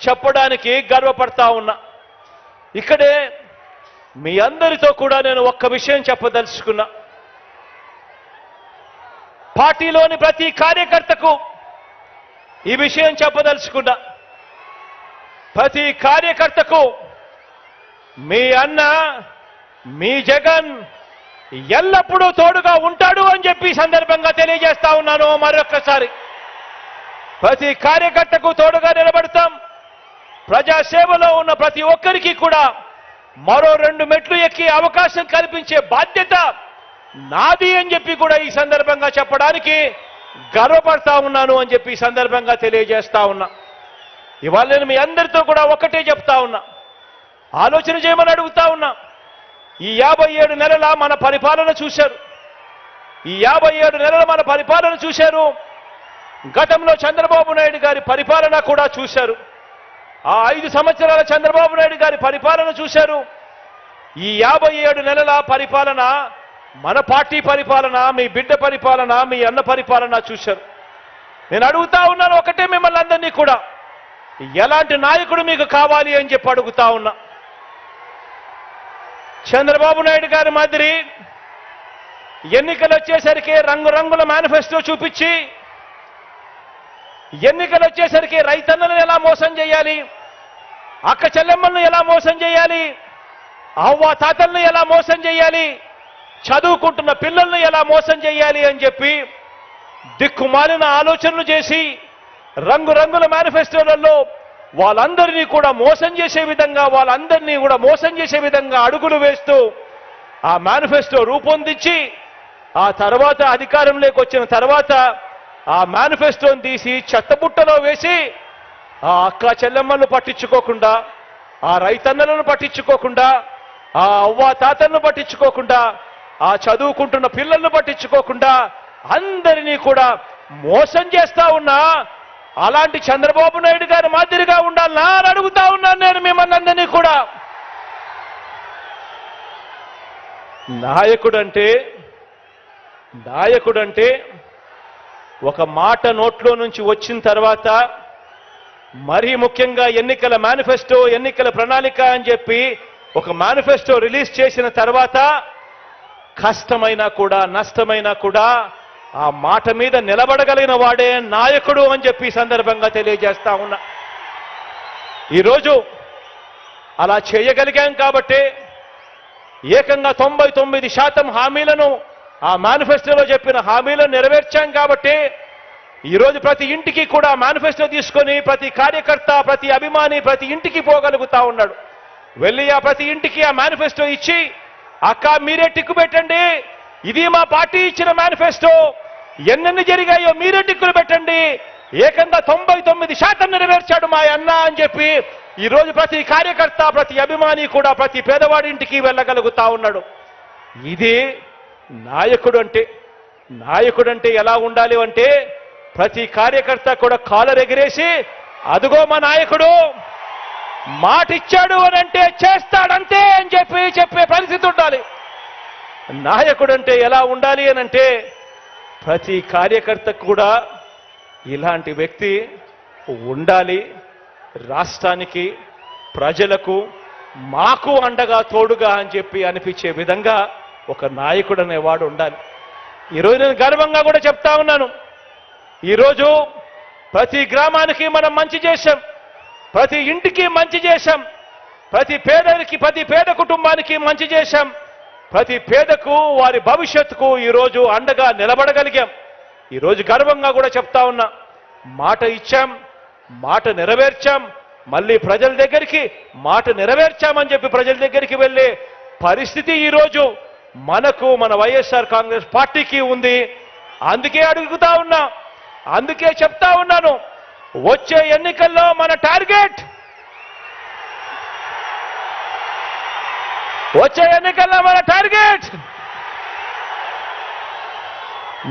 చెప్పడానికి గర్వపడతా ఉన్నా. ఇక్కడే మీ అందరితో కూడా నేను ఒక్క విషయం చెప్పదలుచుకున్నా. పార్టీలోని ప్రతి కార్యకర్తకు ఈ విషయం చెప్పదలుచుకున్నా. ప్రతి కార్యకర్తకు మీ అన్న మీ జగన్ ఎల్లప్పుడూ తోడుగా ఉంటాడు అని చెప్పి సందర్భంగా తెలియజేస్తా ఉన్నాను. మరొక్కసారి ప్రతి కార్యకర్తకు తోడుగా నిలబడతాం. ప్రజాసేవలో ఉన్న ప్రతి ఒక్కరికి కూడా మరో 2 మెట్లు ఎక్కి అవకాశం కల్పించే బాధ్యత నాది అని చెప్పి కూడా ఈ సందర్భంగా చెప్పడానికి గర్వపడతా ఉన్నాను అని చెప్పి ఈ సందర్భంగా తెలియజేస్తా ఉన్నా. ఇవాళ నేను మీ అందరితో కూడా ఒకటే చెప్తా ఉన్నా, ఆలోచన చేయమని అడుగుతా ఉన్నా. ఈ 57 నెలల మన పరిపాలన చూశారు. ఈ 57 నెలల మన పరిపాలన చూశారు. గతంలో చంద్రబాబు నాయుడు గారి పరిపాలన కూడా చూశారు. ఆ 5 సంవత్సరాల చంద్రబాబు నాయుడు గారి పరిపాలన చూశారు. ఈ 57 నెలల పరిపాలన మన పార్టీ పరిపాలన, మీ బిడ్డ పరిపాలన, మీ అన్న పరిపాలన చూశారు. నేను అడుగుతా ఉన్నాను ఒకటే మిమ్మల్ని అందరినీ కూడా, ఎలాంటి నాయకుడు మీకు కావాలి అని చెప్పి అడుగుతా ఉన్నా. చంద్రబాబు నాయుడు గారి మాదిరి ఎన్నికలు వచ్చేసరికి రంగురంగుల మేనిఫెస్టో చూపించి, ఎన్నికలు వచ్చేసరికి రైతన్నలను ఎలా మోసం చేయాలి, అక్క చెల్లెమ్మలను ఎలా మోసం చేయాలి, అవ్వ తాతలను ఎలా మోసం చేయాలి, చదువుకుంటున్న పిల్లలను ఎలా మోసం చేయాలి అని చెప్పి దిక్కుమాలిన ఆలోచనలు చేసి రంగురంగుల మేనిఫెస్టోలలో వాళ్ళందరినీ కూడా మోసం చేసే విధంగా అడుగులు వేస్తూ ఆ మేనిఫెస్టో రూపొందించి ఆ తర్వాత అధికారంలోకి వచ్చిన తర్వాత ఆ మేనిఫెస్టోని తీసి చెత్తబుట్టలో వేసి ఆ అక్క చెల్లెమ్మలను పట్టించుకోకుండా, ఆ రైతన్నలను పట్టించుకోకుండా, ఆ అవ్వ తాతలను పట్టించుకోకుండా, ఆ చదువుకుంటున్న పిల్లలను పట్టించుకోకుండా అందరినీ కూడా మోసం చేస్తా ఉన్నా అలాంటి చంద్రబాబు నాయుడు గారి మాదిరిగా ఉండాలనా అని అడుగుతా ఉన్నాను నేను మిమ్మల్ని అందరినీ కూడా. నాయకుడంటే ఒక మాట నోట్లో నుంచి వచ్చిన తర్వాత, మరీ ముఖ్యంగా ఎన్నికల మేనిఫెస్టో, ఎన్నికల ప్రణాళిక అని చెప్పి ఒక మేనిఫెస్టో రిలీజ్ చేసిన తర్వాత కష్టమైనా కూడా నష్టమైనా కూడా ఆ మాట మీద నిలబడగలిగిన వాడే నాయకుడు అని చెప్పి సందర్భంగా తెలియజేస్తా ఉన్నా. ఈరోజు అలా చేయగలిగాం కాబట్టి ఏకంగా 99% హామీలను, ఆ మేనిఫెస్టోలో చెప్పిన హామీలను నెరవేర్చాం కాబట్టి ఈరోజు ప్రతి ఇంటికి కూడా మేనిఫెస్టో తీసుకొని ప్రతి కార్యకర్త, ప్రతి అభిమాని ప్రతి ఇంటికి పోగలుగుతా ఉన్నాడు. వెళ్ళి ఆ ప్రతి ఇంటికి ఆ మేనిఫెస్టో ఇచ్చి, అక్క మీరే టిక్కు పెట్టండి, ఇది మా పార్టీ ఇచ్చిన మేనిఫెస్టో, ఎన్నెన్ని జరిగాయో మీరే టిక్కులు పెట్టండి, ఏకంగా 99% నెరవేర్చాడు మా అన్న అని చెప్పి ఈరోజు ప్రతి కార్యకర్త, ప్రతి అభిమాని కూడా ప్రతి పేదవాడి ఇంటికి వెళ్ళగలుగుతా ఉన్నాడు. ఇది నాయకుడంటే ఎలా ఉండాలి అంటే ప్రతి కార్యకర్త కూడా కాలర్ ఎగిరేసి అదుగో మా నాయకుడు మాటిచ్చాడు అని అంటే చేస్తాడంతే అని చెప్పే పరిస్థితి ఉండాలి. నాయకుడంటే ఎలా ఉండాలి అని అంటే ప్రతి కార్యకర్తకు కూడా ఇలాంటి వ్యక్తి ఉండాలి. రాష్ట్రానికి, ప్రజలకు, మాకు అండగా తోడుగా అని చెప్పి అనిపించే విధంగా ఒక నాయకుడు అనేవాడు ఉండాలి. ఈరోజు నేను గర్వంగా కూడా చెప్తా ఉన్నాను, ఈరోజు ప్రతి గ్రామానికి మనం మంచి చేశాం, ప్రతి ఇంటికి మంచి చేశాం, ప్రతి పేద కుటుంబానికి మంచి చేశాం, ప్రతి పేదకు వారి భవిష్యత్తుకు ఈరోజు అండగా నిలబడగలిగాం. ఈరోజు గర్వంగా కూడా చెప్తా ఉన్నా, మాట ఇచ్చాం, మాట నెరవేర్చాం, మళ్ళీ ప్రజల దగ్గరికి మాట నెరవేర్చామని చెప్పి ప్రజల దగ్గరికి వెళ్ళి పరిస్థితి ఈరోజు మనకు మన వైఎస్ఆర్ కాంగ్రెస్ పార్టీకి ఉంది. అందుకే అడుగుతా ఉన్నా, అందుకే చెప్తా ఉన్నాను, వచ్చే ఎన్నికల్లో మన టార్గెట్, వచ్చే ఎన్నికల్లో మన టార్గెట్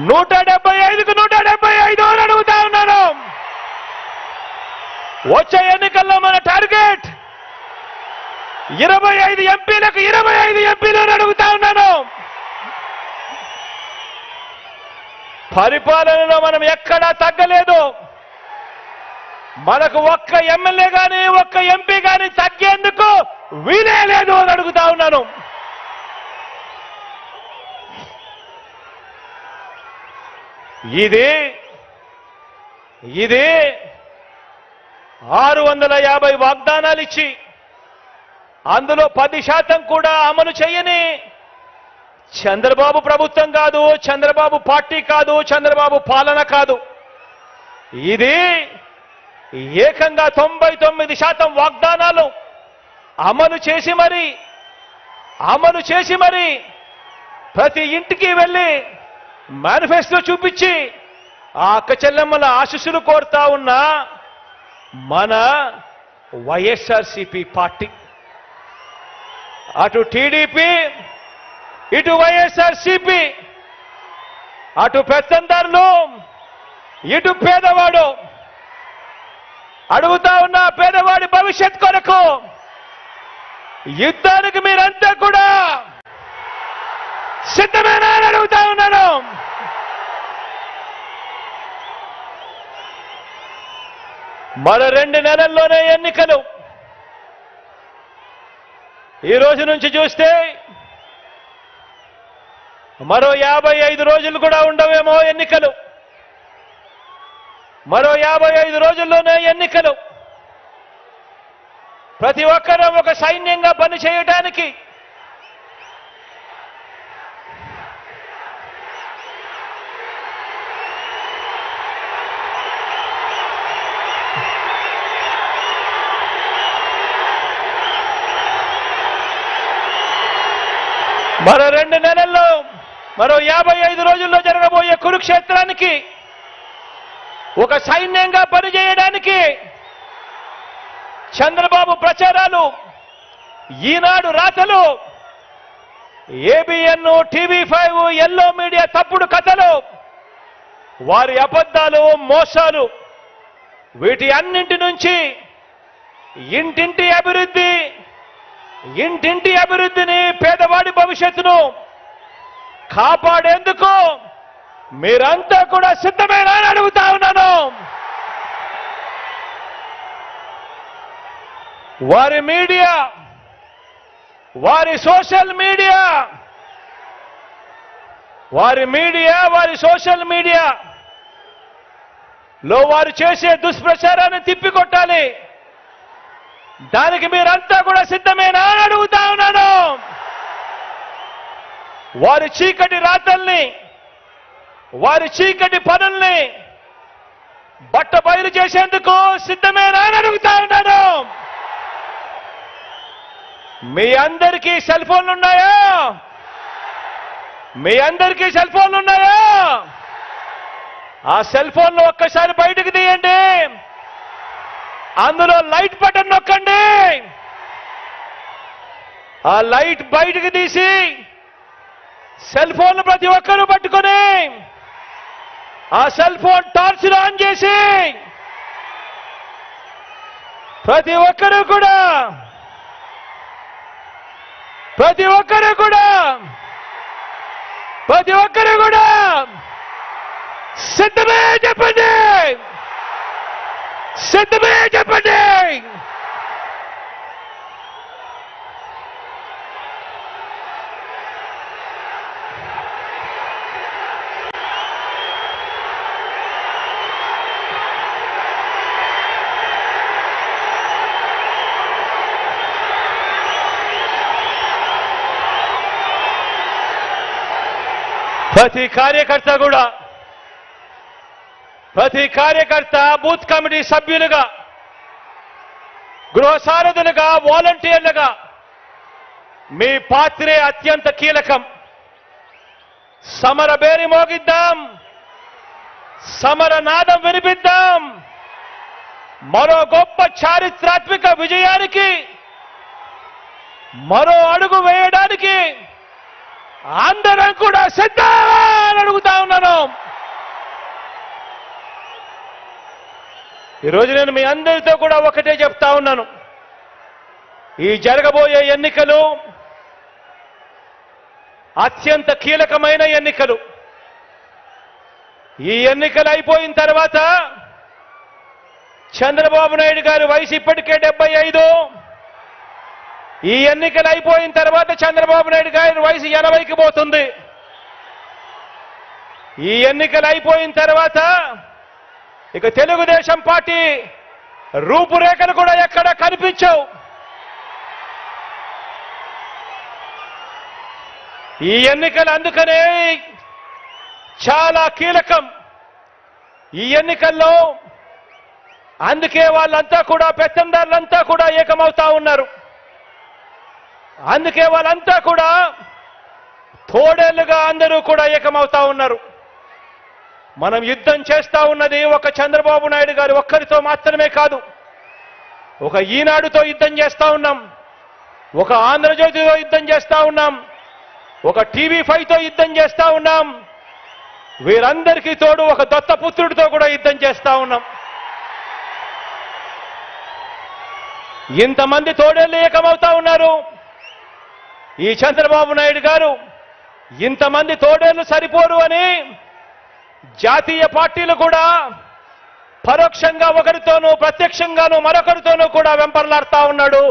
175కు 175 అని అడుగుతా ఉన్నాను. వచ్చే ఎన్నికల్లో మన టార్గెట్ 25 ఎంపీలకు 25 ఎంపీలు అని అడుగుతా ఉన్నాను. పరిపాలనలో మనం ఎక్కడా తగ్గలేదు. మనకు ఒక్క ఎమ్మెల్యే గాని ఒక్క ఎంపీ గాని తగ్గేందుకు వీలే లేదు అని అడుగుతా ఉన్నాను. ఇది 650 వాగ్దానాలు ఇచ్చి అందులో 10% కూడా అమలు చేయని చంద్రబాబు ప్రభుత్వం కాదు, చంద్రబాబు పార్టీ కాదు, చంద్రబాబు పాలన కాదు. ఇది ఏకంగా 99% వాగ్దానాలు అమలు చేసి మరి ప్రతి ఇంటికి వెళ్ళి మేనిఫెస్టో చూపించి ఆ అక్క చెల్లెమ్మల ఆశీస్సులు కోరుతా ఉన్న మన వైఎస్ఆర్సీపీ పార్టీ. అటు టీడీపీ, ఇటు వైఎస్ఆర్సీపీ, అటు పెత్తందారులు, ఇటు పేదవాడు. అడుగుతా ఉన్న పేదవాడి భవిష్యత్ కొరకు యుద్ధానికి మీరంతా కూడా సిద్ధమేనా అని అడుగుతా ఉన్నాను. మరో 2 నెలల్లోనే ఎన్నికలు. ఈ రోజు నుంచి చూస్తే మరో 55 రోజులు కూడా ఉండవేమో ఎన్నికలు. మరో 55 రోజుల్లోనే ఎన్నికలు. ప్రతి ఒక్కరూ ఒక సైన్యంగా పని చేయడానికి మరో 2 నెలల్లో, మరో 55 రోజుల్లో జరగబోయే కురుక్షేత్రానికి ఒక సైన్యంగా పనిచేయడానికి చంద్రబాబు ప్రచారాలు, ఈనాడు రాతలు, ఏబిఎన్, టీవీ5, ఎల్లో మీడియా తప్పుడు కథలు, వారి అబద్ధాలు, మోసాలు, వీటి అన్నింటి నుంచి ఇంటింటి అభివృద్ధిని, పేదవాడి భవిష్యత్తును కాపాడేందుకు మీరంతా కూడా సిద్ధమేనా అని అడుగుతా ఉన్నాను. వారి మీడియా, వారి సోషల్ మీడియా, వారి సోషల్ మీడియాలో వారు చేసే దుష్ప్రచారాన్ని తిప్పికొట్టాలి. దానికి మీరంతా కూడా సిద్ధమేనా అని అడుగుతా ఉన్నాను. వారి చీకటి రాతల్ని, వారి చీకటి పనుల్ని బట్టబయలు చేసేందుకు సిద్ధమేనా అని అడుగుతా ఉన్నాను. మీ అందరికీ సెల్ ఫోన్లు ఉన్నాయా? మీ అందరికీ సెల్ ఫోన్లు ఉన్నాయా? ఆ సెల్ ఫోన్లు ఒక్కసారి బయటకు తీయండి. అందులో లైట్ బటన్ నొక్కండి. ఆ లైట్ బయటకు తీసి సెల్ ఫోన్లు ప్రతి ఒక్కరూ పట్టుకొని ఆ సెల్ ఫోన్ టార్చ్ ఆన్ చేసి ప్రతి ఒక్కరూ కూడా సిద్ధమే చెప్పండి. సిద్ధమే చెప్పండి. ప్రతి కార్యకర్త బూత్ కమిటీ సభ్యులుగా, గృహ సారథులుగా, వాలంటీర్లుగా మీ పాత్రే అత్యంత కీలకం. సమర బేరి మోగిద్దాం, సమర నాదం వినిపిద్దాం. మరో గొప్ప చారిత్రాత్మక విజయానికి మరో అడుగు వేయడానికి అందరం కూడా సిద్ధమని అడుగుతా ఉన్నాను. ఈరోజు నేను మీ అందరితో కూడా ఒకటే చెప్తా ఉన్నాను. ఈ జరగబోయే ఎన్నికలు అత్యంత కీలకమైన ఎన్నికలు. ఈ ఎన్నికలు అయిపోయిన తర్వాత చంద్రబాబు నాయుడు గారి వయసు ఇప్పటికే 75. ఈ ఎన్నికలు అయిపోయిన తర్వాత చంద్రబాబు నాయుడు గారి వయసు 80కి పోతుంది. ఈ ఎన్నికలు అయిపోయిన తర్వాత ఇక తెలుగుదేశం పార్టీ రూపురేఖలు కూడా ఎక్కడ కనిపించవు. ఈ ఎన్నికలు అందుకనే చాలా కీలకం. ఈ ఎన్నికల్లో అందుకే వాళ్ళంతా కూడా పెత్తందారులంతా కూడా ఏకమవుతా ఉన్నారు. అందుకే వాళ్ళంతా కూడా తోడేళ్లుగా అందరూ కూడా ఏకమవుతా ఉన్నారు. మనం యుద్ధం చేస్తా ఉన్నది ఒక చంద్రబాబు నాయుడు గారు ఒక్కరితో మాత్రమే కాదు. ఒక ఈనాడుతో యుద్ధం చేస్తా ఉన్నాం, ఒక ఆంధ్రజ్యోతితో యుద్ధం చేస్తా ఉన్నాం, ఒక TV5తో యుద్ధం చేస్తా ఉన్నాం. వీరందరికీ తోడు ఒక దత్తపుత్రుడితో కూడా యుద్ధం చేస్తా ఉన్నాం. ఇంతమంది తోడేళ్లు ఏకమవుతా ఉన్నారు. ఈ చంద్రబాబు నాయుడు గారు ఇంతమంది తోడేళ్లు సరిపోరు అని జాతీయ పార్టీలు కూడా పరోక్షంగా ఒకరితోనూ ప్రత్యక్షంగానూ మరొకరితోనూ కూడా వెంపర్లాడుతా ఉన్నాడు,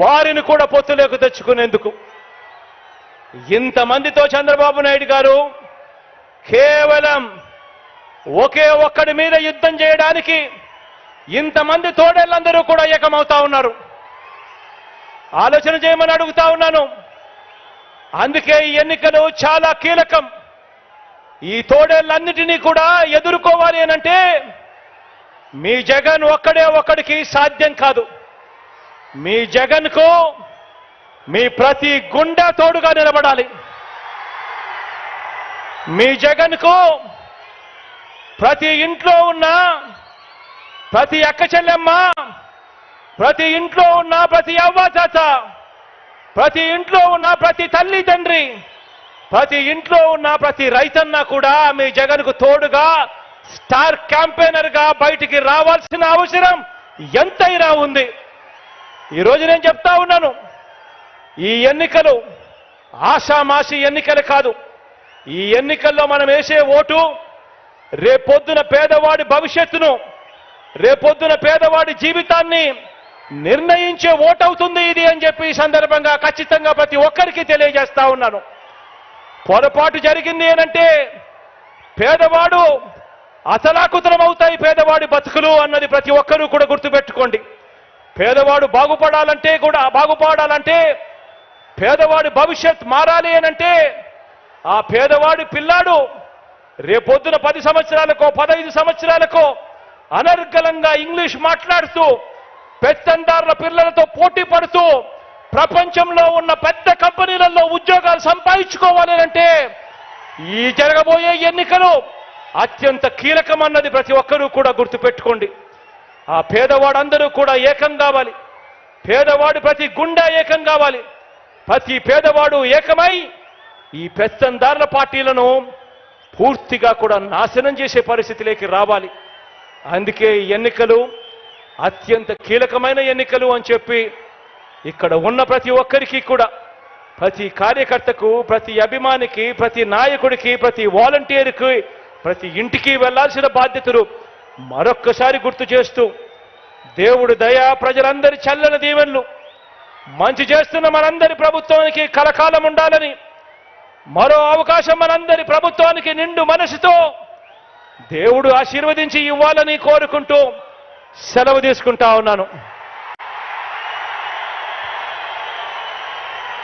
వారిని కూడా పొత్తులోకి తెచ్చుకునేందుకు. ఇంతమందితో చంద్రబాబు నాయుడు గారు కేవలం ఒకే ఒక్కడి మీద యుద్ధం చేయడానికి ఇంతమంది తోడేళ్ళందరూ కూడా ఏకమవుతా ఉన్నారు. ఆలోచన చేయమని అడుగుతా ఉన్నాను. అందుకే ఈ ఎన్నికలు చాలా కీలకం. ఈ తోడేళ్ళన్నిటినీ కూడా ఎదుర్కోవాలి అనంటే మీ జగన్ ఒక్కడికి సాధ్యం కాదు. మీ జగన్కు మీ ప్రతి గుండె తోడుగా నిలబడాలి. మీ జగన్కు ప్రతి ఇంట్లో ఉన్న ప్రతి అక్క చెల్లెమ్మ, ప్రతి ఇంట్లో ఉన్న ప్రతి అవ్వ తాత, ప్రతి ఇంట్లో ఉన్న ప్రతి తల్లి తండ్రి, ప్రతి ఇంట్లో ఉన్న ప్రతి రైతన్న కూడా మీ జగన్కు తోడుగా స్టార్ క్యాంపెయినర్ గా బయటికి రావాల్సిన అవసరం ఎంతైనా ఉంది. ఈరోజు నేను చెప్తా ఉన్నాను, ఈ ఎన్నికలు ఆషామాషి ఎన్నికలు కాదు. ఈ ఎన్నికల్లో మనం వేసే ఓటు రేపొద్దున పేదవాడి భవిష్యత్తును, రేపొద్దున పేదవాడి జీవితాన్ని నిర్ణయించే ఓటవుతుంది ఇది అని చెప్పి ఈ సందర్భంగా ఖచ్చితంగా ప్రతి ఒక్కరికి తెలియజేస్తా ఉన్నాను. పొరపాటు జరిగింది ఏనంటే పేదవాడు అతలాకుతలం అవుతాయి పేదవాడి బతుకులు అన్నది ప్రతి ఒక్కరూ కూడా గుర్తుపెట్టుకోండి. పేదవాడు బాగుపడాలంటే పేదవాడి భవిష్యత్ మారాలి అనంటే ఆ పేదవాడి పిల్లాడు రేపొద్దున 10 సంవత్సరాలకో 15 సంవత్సరాలకో అనర్గళంగా ఇంగ్లీష్ మాట్లాడుతూ పెత్తందారుల పిల్లలతో పోటీ పడుతూ ప్రపంచంలో ఉన్న పెద్ద కంపెనీలలో ఉద్యోగాలు సంపాదించుకోవాలి అంటే ఈ జరగబోయే ఎన్నికలు అత్యంత కీలకమన్నది ప్రతి ఒక్కరూ కూడా గుర్తుపెట్టుకోండి. ఆ పేదవాడందరూ కూడా ఏకం కావాలి. పేదవాడు ప్రతి గుండె ఏకం కావాలి. ప్రతి పేదవాడు ఏకమై ఈ పెత్తందారుల పార్టీలను పూర్తిగా కూడా నాశనం చేసే పరిస్థితిలోకి రావాలి. అందుకే ఈ ఎన్నికలు అత్యంత కీలకమైన ఎన్నికలు అని చెప్పి ఇక్కడ ఉన్న ప్రతి ఒక్కరికి కూడా, ప్రతి కార్యకర్తకు, ప్రతి అభిమానికి, ప్రతి నాయకుడికి, ప్రతి వాలంటీర్కి, ప్రతి ఇంటికి వెళ్లాల్సిన బాధ్యతలు మరొక్కసారి గుర్తు చేస్తూ దేవుడు దయ, ప్రజలందరి చల్లని దీవెనలు, మంచి చేస్తున్న మనందరి ప్రభుత్వానికి కలకాలం ఉండాలని, మరో అవకాశం మనందరి ప్రభుత్వానికి నిండు మనసుతో దేవుడు ఆశీర్వదించి ఇవ్వాలని కోరుకుంటూ సెలవు తీసుకుంటా ఉన్నాను.